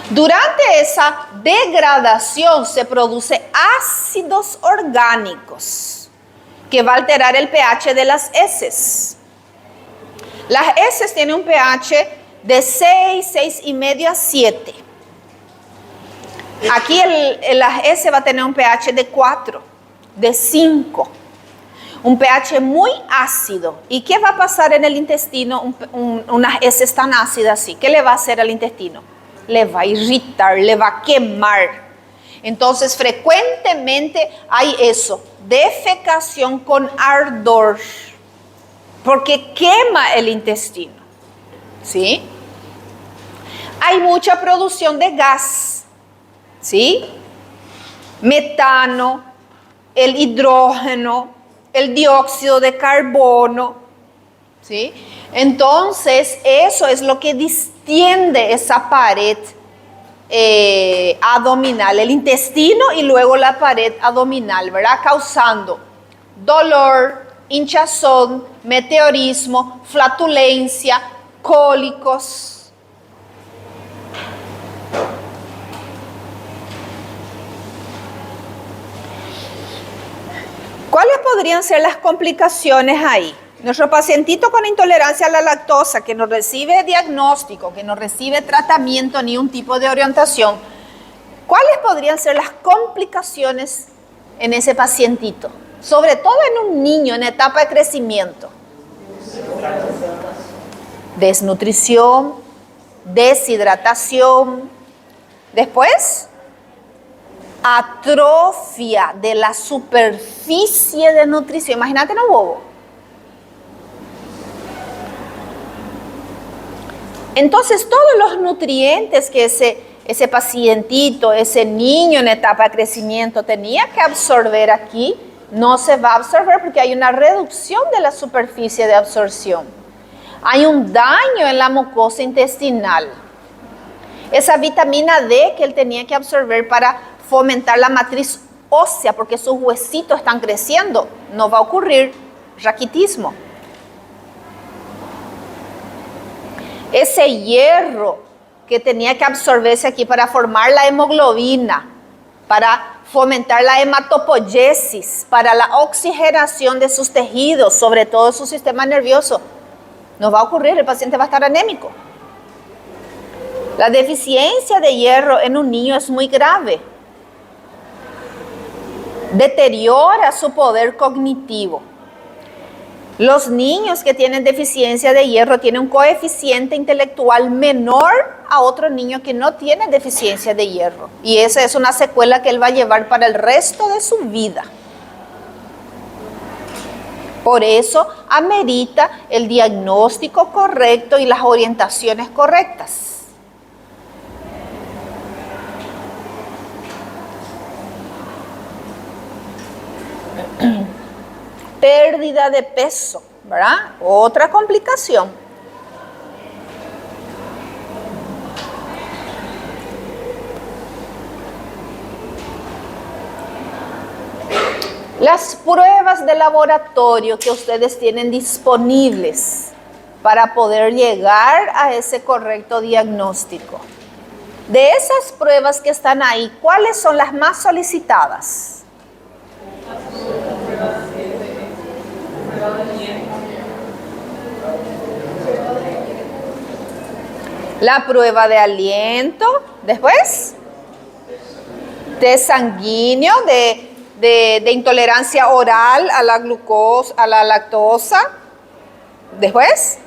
Durante esa degradación se producen ácidos orgánicos que va a alterar el pH de las heces. Las heces tienen un pH de 6, 6,5 a 7. Aquí las heces va a tener un pH de 4, de 5. Un pH muy ácido. ¿Y qué va a pasar en el intestino? Unas heces tan ácidas así. ¿Qué le va a hacer al intestino? Le va a irritar, le va a quemar. Entonces, frecuentemente hay eso, defecación con ardor, porque quema el intestino, ¿sí? Hay mucha producción de gas, ¿sí? Metano, el hidrógeno, el dióxido de carbono, ¿sí? Entonces, eso es lo que distiende esa pared abdominal, el intestino y luego la pared abdominal, ¿verdad? Causando dolor, hinchazón, meteorismo, flatulencia, cólicos. ¿Cuáles podrían ser las complicaciones ahí? Nuestro pacientito con intolerancia a la lactosa, que no recibe diagnóstico, que no recibe tratamiento ni un tipo de orientación, ¿cuáles podrían ser las complicaciones en ese pacientito? Sobre todo en un niño en etapa de crecimiento. Desnutrición, deshidratación. Después, atrofia de la superficie de nutrición. Imagínate un bobo. Entonces, todos los nutrientes que ese pacientito, ese niño en etapa de crecimiento tenía que absorber aquí, no se va a absorber porque hay una reducción de la superficie de absorción. Hay un daño en la mucosa intestinal. Esa vitamina D que él tenía que absorber para fomentar la matriz ósea, porque sus huesitos están creciendo, no va a ocurrir raquitismo. Ese hierro que tenía que absorberse aquí para formar la hemoglobina, para fomentar la hematopoiesis, para la oxigenación de sus tejidos, sobre todo su sistema nervioso, no va a ocurrir, el paciente va a estar anémico. La deficiencia de hierro en un niño es muy grave. Deteriora su poder cognitivo. Los niños que tienen deficiencia de hierro tienen un coeficiente intelectual menor a otro niño que no tiene deficiencia de hierro. Y esa es una secuela que él va a llevar para el resto de su vida. Por eso amerita el diagnóstico correcto y las orientaciones correctas. pérdida de peso, ¿verdad? Otra complicación. Las pruebas de laboratorio que ustedes tienen disponibles para poder llegar a ese correcto diagnóstico. De esas pruebas que están ahí, ¿cuáles son las más solicitadas? La prueba de aliento, después, test sanguíneo de intolerancia oral a la glucosa, a la lactosa, después,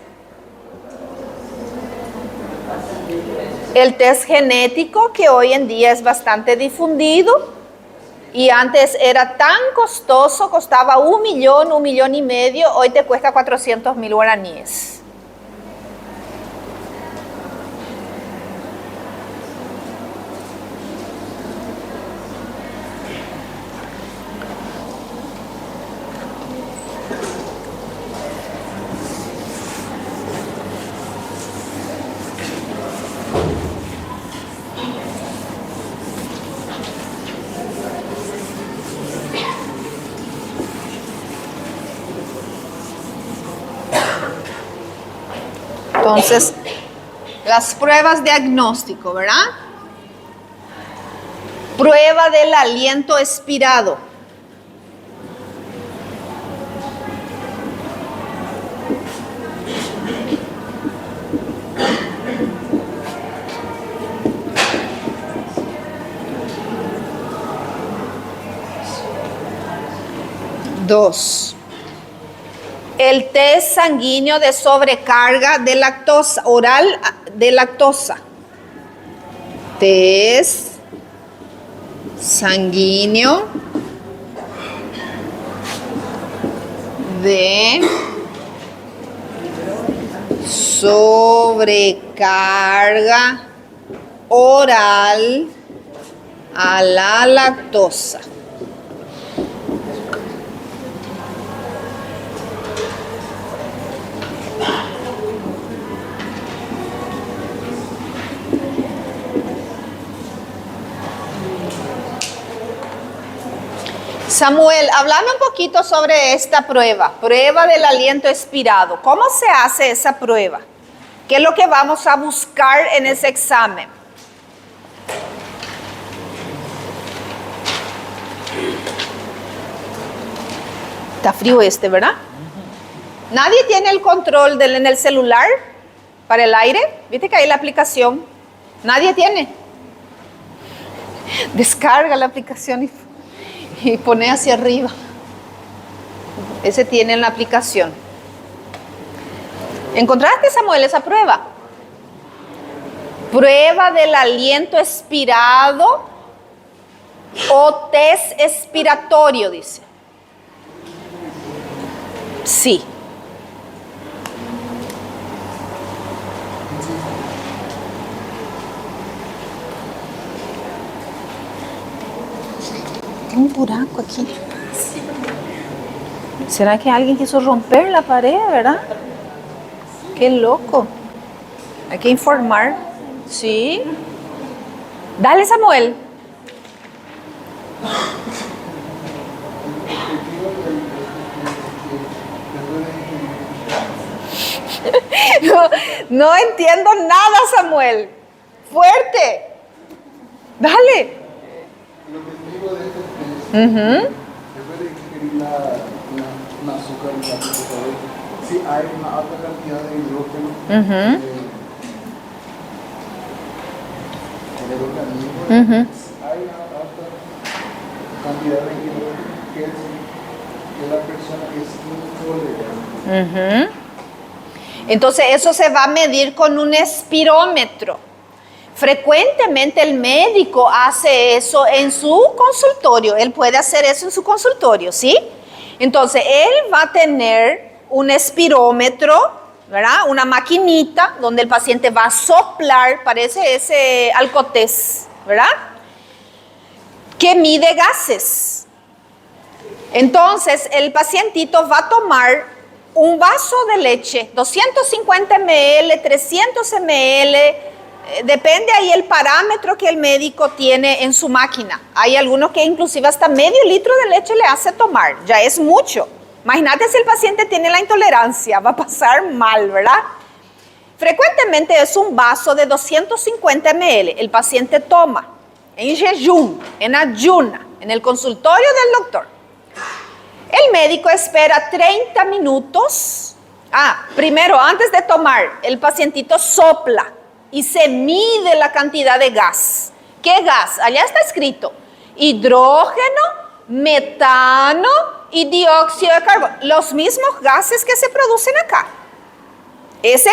el test genético que hoy en día es bastante difundido y antes era tan costoso, costaba 1 millón, 1,5 millones, hoy te cuesta 400,000 guaraníes. Entonces, las pruebas de diagnóstico, ¿verdad? Prueba del aliento expirado. Dos. El test sanguíneo de sobrecarga de lactosa, oral de lactosa. Test sanguíneo de sobrecarga oral a la lactosa. Samuel, háblame un poquito sobre esta prueba del aliento expirado. ¿Cómo se hace esa prueba? ¿Qué es lo que vamos a buscar en ese examen? Está frío ¿verdad? ¿Nadie tiene el control en el celular para el aire? ¿Viste que hay la aplicación? ¿Nadie tiene? Descarga la aplicación y pone hacia arriba. Ese tiene en la aplicación. ¿Encontraste, Samuel, esa prueba? Prueba del aliento expirado o test expiratorio, dice. Sí. Hay un buraco aquí. ¿Será que alguien quiso romper la pared, verdad? Qué loco. Hay que informar. Sí. Dale, Samuel. No entiendo nada, Samuel. Fuerte. Dale. El objetivo de este test Ujú. es ver ingerir un azúcar en la computadora. Si hay una alta cantidad de hidrógeno Ujú. en el organismo, Ujú. si hay una alta cantidad de hidrógeno que la persona es intolerante. Ujú. Entonces eso se va a medir con un espirómetro. Frecuentemente el médico hace eso en su consultorio. Él puede hacer eso en su consultorio, ¿sí? Entonces él va a tener un espirómetro, ¿verdad? Una maquinita donde el paciente va a soplar, parece ese alcotés, ¿verdad? Que mide gases. Entonces, el pacientito va a tomar un vaso de leche, 250 ml, 300 ml, depende ahí el parámetro que el médico tiene en su máquina. Hay algunos que inclusive hasta medio litro de leche le hace tomar, ya es mucho. Imagínate si el paciente tiene la intolerancia, va a pasar mal, ¿verdad? Frecuentemente es un vaso de 250 ml, el paciente toma en jejum, en ayuna, en el consultorio del doctor. El médico espera 30 minutos. Primero, antes de tomar, el pacientito sopla y se mide la cantidad de gas. ¿Qué gas? Allá está escrito: hidrógeno, metano y dióxido de carbono. Los mismos gases que se producen acá. Ese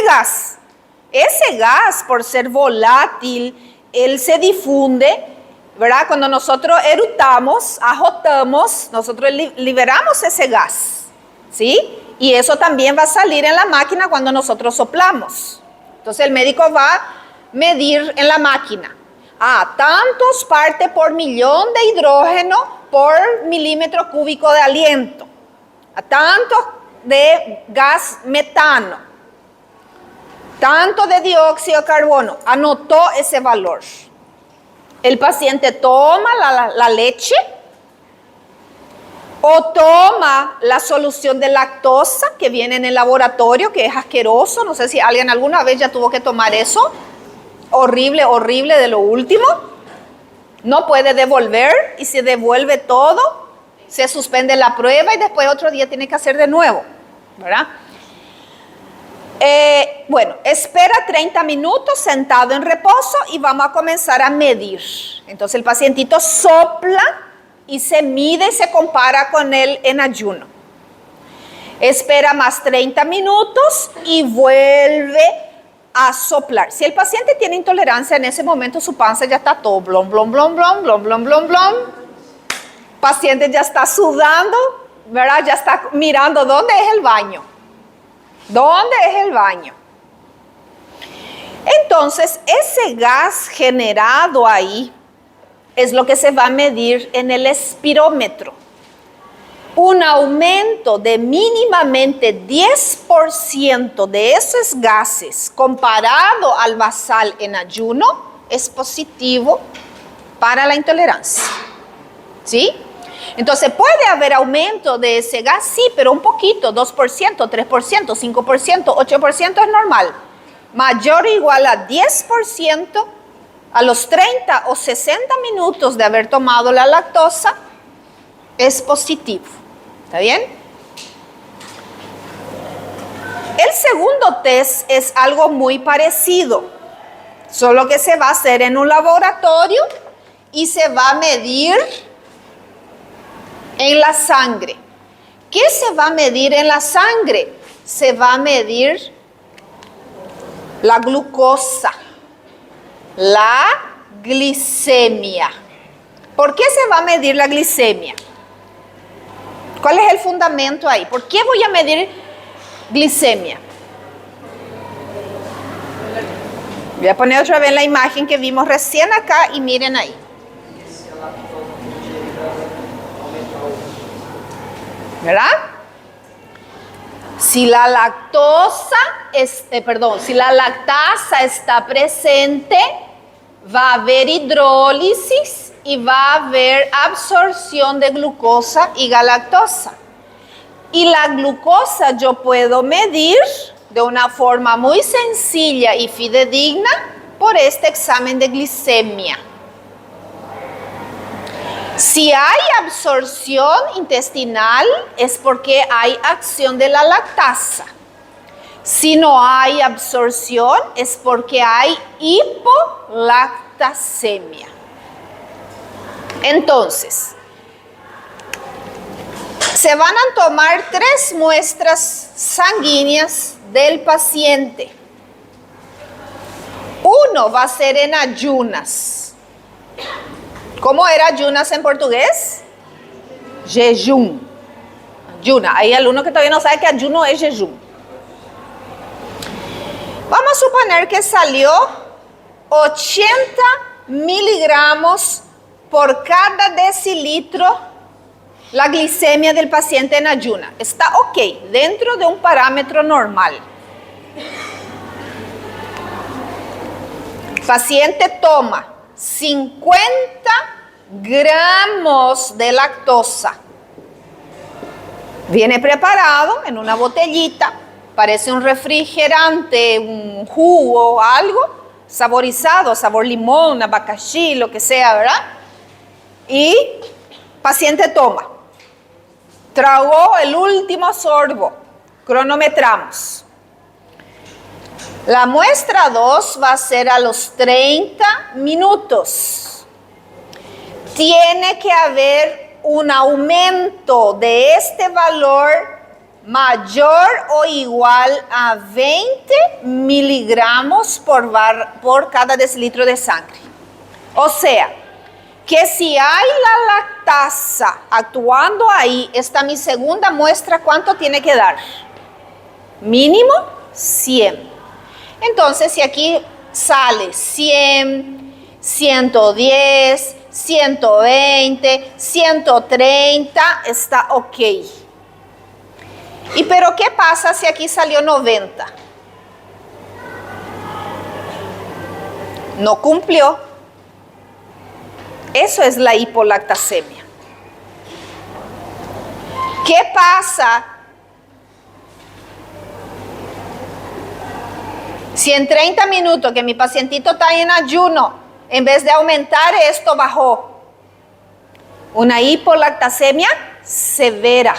gas, por ser volátil, él se difunde, ¿verdad? Cuando nosotros eructamos, ajotamos, nosotros liberamos ese gas, ¿sí? Y eso también va a salir en la máquina cuando nosotros soplamos. Entonces el médico va a medir en la máquina. Tantos partes por millón de hidrógeno por milímetro cúbico de aliento. Tanto de gas metano. Tanto de dióxido de carbono. Anotó ese valor. El paciente toma la leche o toma la solución de lactosa que viene en el laboratorio, que es asqueroso. No sé si alguien alguna vez ya tuvo que tomar eso. Horrible, horrible, de lo último. No puede devolver y se devuelve todo. Se suspende la prueba y después otro día tiene que hacer de nuevo, ¿verdad? Bueno, espera 30 minutos sentado en reposo y vamos a comenzar a medir. Entonces el pacientito sopla y se mide y se compara con él en ayuno. Espera más 30 minutos y vuelve a soplar. Si el paciente tiene intolerancia, en ese momento su panza ya está todo blom, blom, blom, blom, blom, blom, blom, blom. El paciente ya está sudando, ¿verdad? Ya está mirando dónde es el baño. ¿Dónde es el baño? Entonces, ese gas generado ahí es lo que se va a medir en el espirómetro. Un aumento de mínimamente 10% de esos gases comparado al basal en ayuno es positivo para la intolerancia. ¿Sí? Entonces, ¿puede haber aumento de ese gas? Sí, pero un poquito, 2%, 3%, 5%, 8% es normal. Mayor o igual a 10% a los 30 o 60 minutos de haber tomado la lactosa es positivo. ¿Está bien? El segundo test es algo muy parecido, solo que se va a hacer en un laboratorio y se va a medir en la sangre. ¿Qué se va a medir en la sangre? Se va a medir la glucosa, la glicemia. ¿Por qué se va a medir la glicemia? ¿Cuál es el fundamento ahí? ¿Por qué voy a medir glicemia? Voy a poner otra vez la imagen que vimos recién acá y miren ahí. ¿Verdad? Si la lactasa está presente, va a haber hidrólisis y va a haber absorción de glucosa y galactosa. Y la glucosa yo puedo medir de una forma muy sencilla y fidedigna por este examen de glicemia. Si hay absorción intestinal es porque hay acción de la lactasa. Si no hay absorción es porque hay hipolactasemia. Entonces, se van a tomar 3 muestras sanguíneas del paciente. Uno va a ser en ayunas. ¿Cómo era ayunas en portugués? Jejum. Ayuna. Hay alguno que todavía no sabe que ayuno es jejum. Vamos a suponer que salió 80 miligramos por cada decilitro la glicemia del paciente en ayuna. Está ok, dentro de un parámetro normal. Paciente toma 50 gramos de lactosa. Viene preparado en una botellita, parece un refrigerante, un jugo, algo, saborizado, sabor limón, abacaxi, lo que sea, ¿verdad? Y paciente toma. Tragó el último sorbo. Cronometramos. La muestra 2 va a ser a los 30 minutos. Tiene que haber un aumento de este valor mayor o igual a 20 miligramos por cada decilitro de sangre. O sea, que si hay la lactasa actuando ahí, esta mi segunda muestra, ¿cuánto tiene que dar? Mínimo 100. Entonces, si aquí sale 100, 110, 120, 130, está ok. ¿Y pero qué pasa si aquí salió 90? No cumplió. Eso es la hipolactasemia. ¿Qué pasa si en 30 minutos que mi pacientito está en ayuno, en vez de aumentar esto bajó? Una hipolactasemia severa.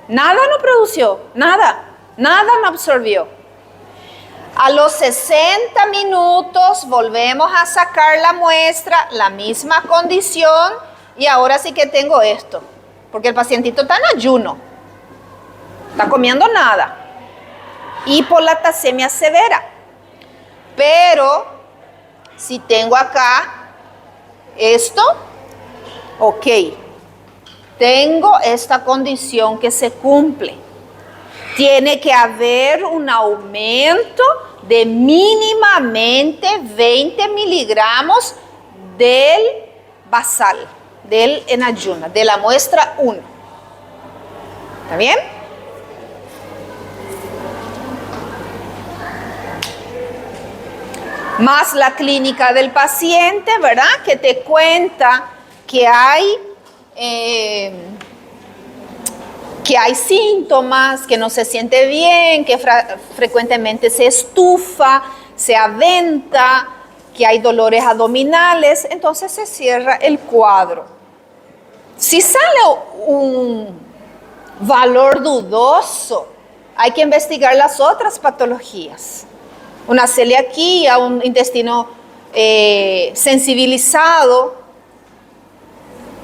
Nada no produció, nada no absorbió. A los 60 minutos volvemos a sacar la muestra, la misma condición, y ahora sí que tengo esto, porque el pacientito está en ayuno, está comiendo nada. Hipolactasemia severa. Pero si tengo acá esto, ok, tengo esta condición que se cumple. Tiene que haber un aumento de mínimamente 20 miligramos del basal, del en ayuna, de la muestra 1. ¿Está bien? Más la clínica del paciente, ¿verdad? Que te cuenta que hay síntomas, que no se siente bien, que frecuentemente se estufa, se aventa, que hay dolores abdominales, entonces se cierra el cuadro. Si sale un valor dudoso, hay que investigar las otras patologías. Una celiaquía, un intestino sensibilizado,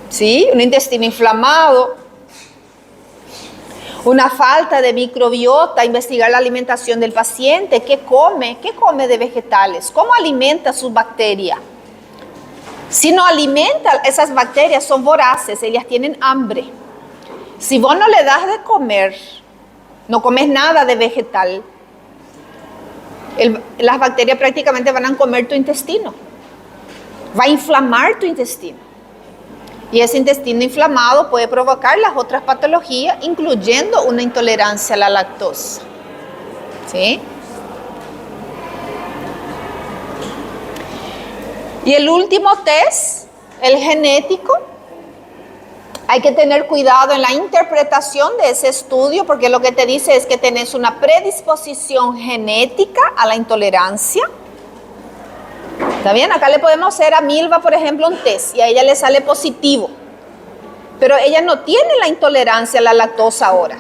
¿sí? Un intestino inflamado, una falta de microbiota, investigar la alimentación del paciente, qué come de vegetales, cómo alimenta sus bacterias. Si no alimenta, esas bacterias son voraces, ellas tienen hambre. Si vos no le das de comer, no comes nada de vegetal, las bacterias prácticamente van a comer tu intestino, va a inflamar tu intestino. Y ese intestino inflamado puede provocar las otras patologías, incluyendo una intolerancia a la lactosa. ¿Sí? Y el último test, el genético. Hay que tener cuidado en la interpretación de ese estudio, porque lo que te dice es que tenés una predisposición genética a la intolerancia. ¿Está bien? Acá le podemos hacer a Milva, por ejemplo, un test y a ella le sale positivo. Pero ella no tiene la intolerancia a la lactosa ahora.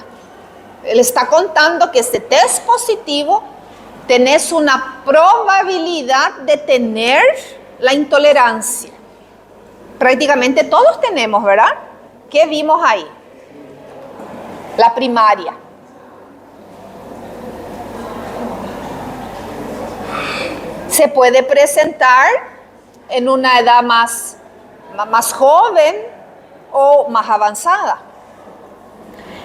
Le está contando que este test positivo, tenés una probabilidad de tener la intolerancia. Prácticamente todos tenemos, ¿verdad? ¿Qué vimos ahí? La primaria. Se puede presentar en una edad más joven o más avanzada.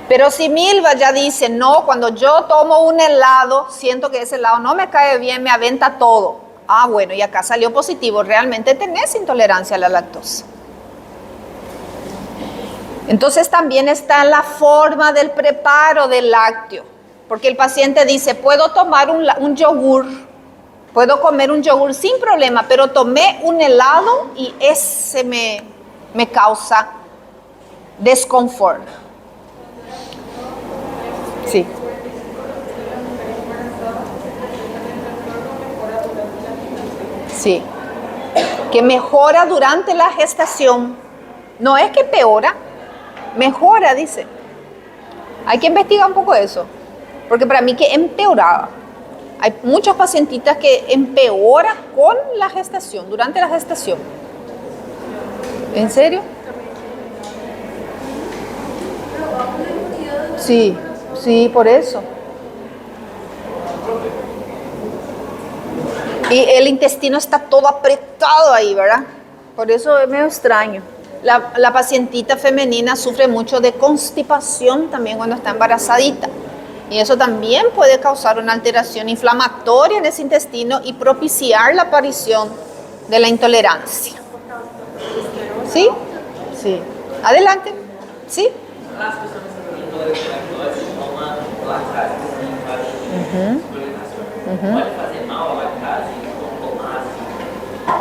Pero si Milva ya dice, no, cuando yo tomo un helado, siento que ese helado no me cae bien, me aventa todo. Ah, bueno, y acá salió positivo, realmente tenés intolerancia a la lactosa. Entonces también está la forma del preparo del lácteo, porque el paciente dice, puedo tomar un yogur, puedo comer un yogur sin problema, pero tomé un helado y ese me causa desconfort. Sí. Sí. Que mejora durante la gestación. No es que empeora, mejora, dice. Hay que investigar un poco eso, porque para mí que empeoraba. Hay muchas pacientitas que empeora con la gestación, durante la gestación. ¿En serio? Sí, sí, por eso. Y el intestino está todo apretado ahí, ¿verdad? Por eso es medio extraño. La pacientita femenina sufre mucho de constipación también cuando está embarazadita. Y eso también puede causar una alteración inflamatoria en ese intestino y propiciar la aparición de la intolerancia. ¿Sí? Sí. Adelante. ¿Sí?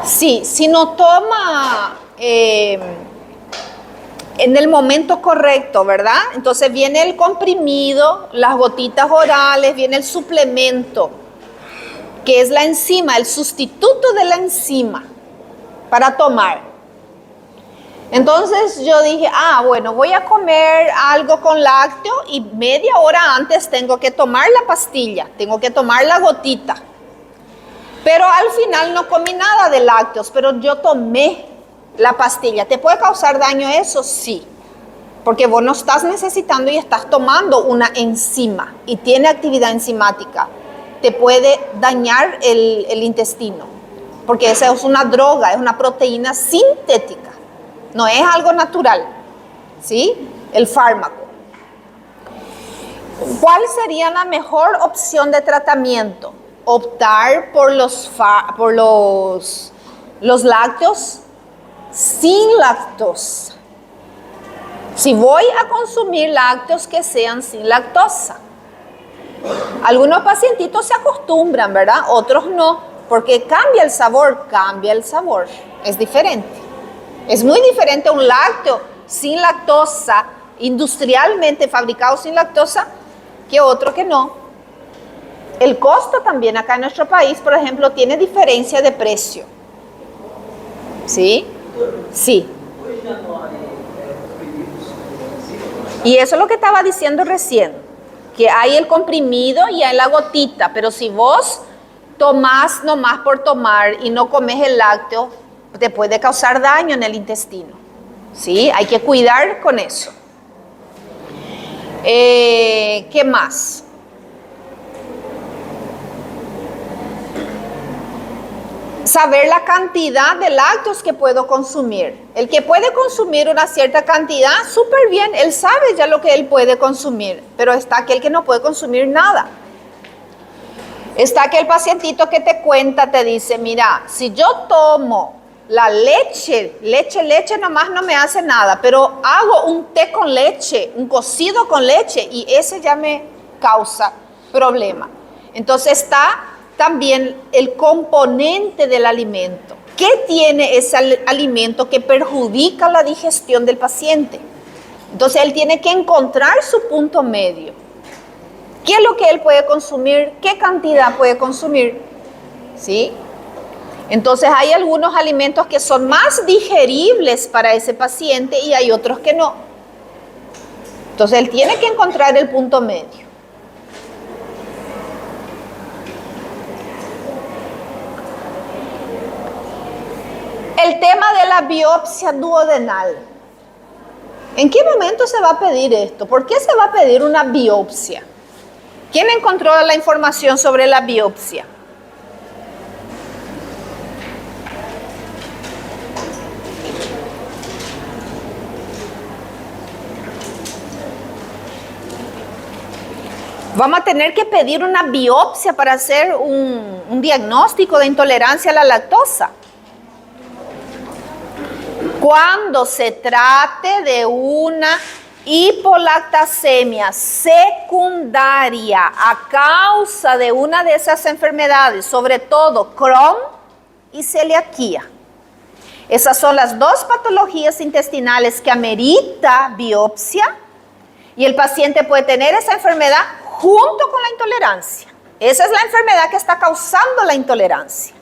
Sí, si no toma en el momento correcto, ¿verdad? Entonces viene el comprimido, las gotitas orales, viene el suplemento, que es la enzima, el sustituto de la enzima para tomar. Entonces yo dije, bueno, voy a comer algo con lácteo y media hora antes tengo que tomar la pastilla, tengo que tomar la gotita. Pero al final no comí nada de lácteos, pero yo tomé la pastilla. ¿Te puede causar daño eso? Sí. Porque vos no estás necesitando y estás tomando una enzima y tiene actividad enzimática. Te puede dañar el intestino. Porque esa es una droga, es una proteína sintética. No es algo natural. ¿Sí? El fármaco. ¿Cuál sería la mejor opción de tratamiento? Optar por los lácteos sin lactosa. Si voy a consumir lácteos que sean sin lactosa. Algunos pacientitos se acostumbran, ¿verdad? Otros no, porque cambia el sabor, es diferente. Es muy diferente un lácteo sin lactosa, industrialmente fabricado sin lactosa, que otro que no. El costo también acá en nuestro país, por ejemplo, tiene diferencia de precio. ¿Sí? Sí. Y eso es lo que estaba diciendo recién, que hay el comprimido y hay la gotita, pero si vos tomás nomás por tomar y no comes el lácteo, te puede causar daño en el intestino. ¿Sí? Hay que cuidar con eso. ¿Qué más? Saber la cantidad de lácteos que puedo consumir. El que puede consumir una cierta cantidad, súper bien, él sabe ya lo que él puede consumir, pero está aquel que no puede consumir nada. Está aquel pacientito que te cuenta, te dice, mira, si yo tomo la leche nomás no me hace nada, pero hago un té con leche, un cocido con leche y ese ya me causa problema. Entonces está también el componente del alimento. ¿Qué tiene ese alimento que perjudica la digestión del paciente? Entonces él tiene que encontrar su punto medio. ¿Qué es lo que él puede consumir? ¿Qué cantidad puede consumir? ¿Sí? Entonces hay algunos alimentos que son más digeribles para ese paciente y hay otros que no. Entonces él tiene que encontrar el punto medio. El tema de la biopsia duodenal. ¿En qué momento se va a pedir esto? ¿Por qué se va a pedir una biopsia? ¿Quién encontró la información sobre la biopsia? Vamos a tener que pedir una biopsia para hacer un diagnóstico de intolerancia a la lactosa. Cuando se trate de una hipolipidemia secundaria a causa de una de esas enfermedades, sobre todo Crohn y celiaquía. Esas son las dos patologías intestinales que amerita biopsia y el paciente puede tener esa enfermedad junto con la intolerancia. Esa es la enfermedad que está causando la intolerancia.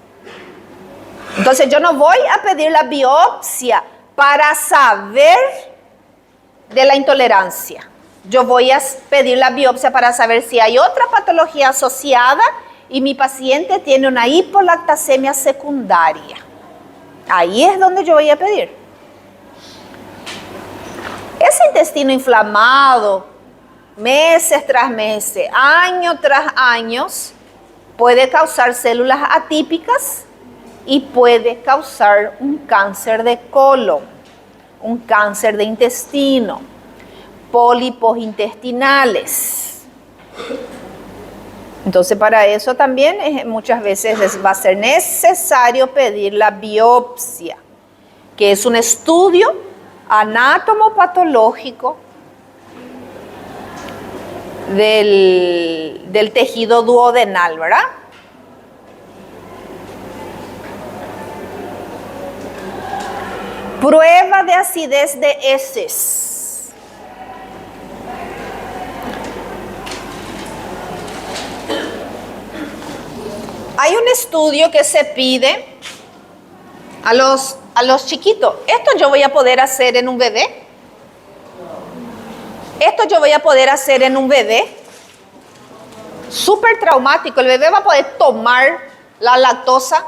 Entonces yo no voy a pedir la biopsia para saber de la intolerancia. Yo voy a pedir la biopsia para saber si hay otra patología asociada y mi paciente tiene una hipolipidemia secundaria. Ahí es donde yo voy a pedir. Ese intestino inflamado, meses tras meses, año tras año, puede causar células atípicas y puede causar un cáncer de colon, un cáncer de intestino, pólipos intestinales. Entonces para eso también muchas veces va a ser necesario pedir la biopsia, que es un estudio anatomopatológico del tejido duodenal, ¿verdad? Prueba de acidez de heces. Hay un estudio que se pide a los chiquitos. ¿Esto yo voy a poder hacer en un bebé? ¿Esto yo voy a poder hacer en un bebé? Súper traumático. El bebé va a poder tomar la lactosa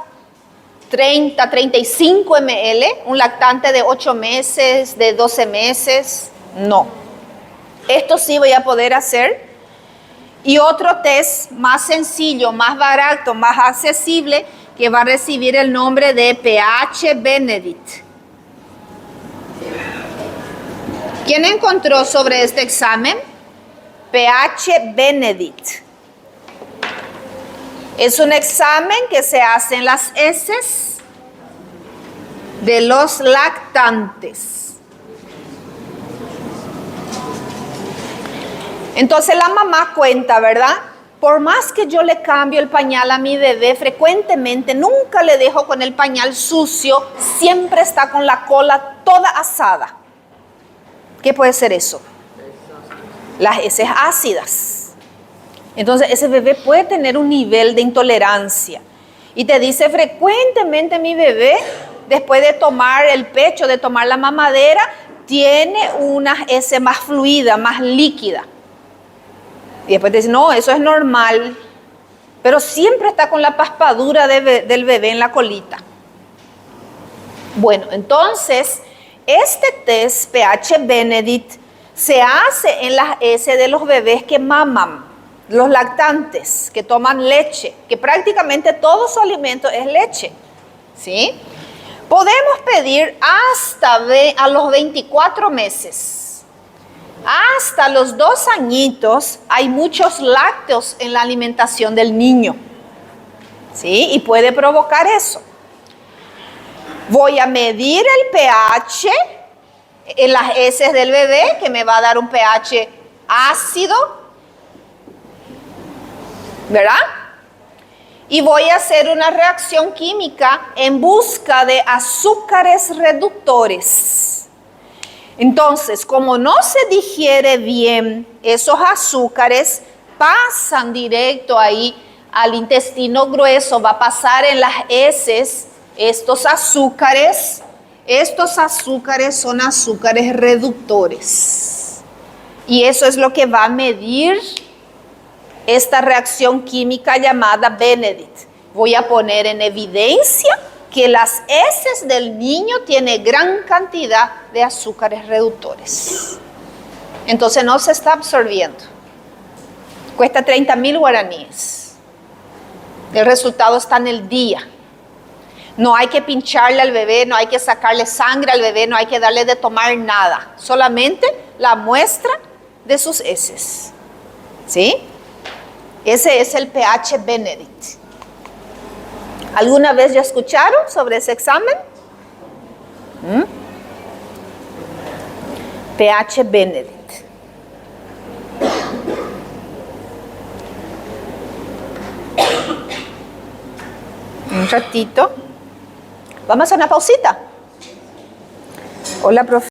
30, 35 ml, un lactante de 8 meses, de 12 meses, no. Esto sí voy a poder hacer. Y otro test más sencillo, más barato, más accesible, que va a recibir el nombre de pH Benedict. ¿Quién encontró sobre este examen? pH Benedict. Es un examen que se hace en las heces de los lactantes. Entonces la mamá cuenta, ¿verdad? Por más que yo le cambio el pañal a mi bebé frecuentemente, nunca le dejo con el pañal sucio, siempre está con la cola toda asada. ¿Qué puede ser eso? Las heces ácidas. Entonces ese bebé puede tener un nivel de intolerancia. Y te dice frecuentemente mi bebé, después de tomar el pecho, de tomar la mamadera, tiene una heces más fluida, más líquida. Y después te dice, no, eso es normal. Pero siempre está con la paspadura del bebé en la colita. Bueno, entonces, este test pH Benedict se hace en las heces de los bebés que maman. Los lactantes que toman leche, que prácticamente todo su alimento es leche, ¿sí? Podemos pedir hasta a los 24 meses, hasta los 2 añitos, hay muchos lácteos en la alimentación del niño, ¿sí? Y puede provocar eso. Voy a medir el pH en las heces del bebé, que me va a dar un pH ácido, ¿verdad? Y voy a hacer una reacción química en busca de azúcares reductores. Entonces, como no se digiere bien, esos azúcares pasan directo ahí al intestino grueso, va a pasar en las heces. Estos azúcares son azúcares reductores. Y eso es lo que va a medir esta reacción química llamada Benedict. Voy a poner en evidencia que las heces del niño tienen gran cantidad de azúcares reductores. Entonces no se está absorbiendo. Cuesta 30,000 guaraníes. El resultado está en el día. No hay que pincharle al bebé, no hay que sacarle sangre al bebé, no hay que darle de tomar nada. Solamente la muestra de sus heces. ¿Sí? Ese es el pH Benedict. ¿Alguna vez ya escucharon sobre ese examen? PH Benedict. Un ratito. Vamos a una pausita. Hola, profe.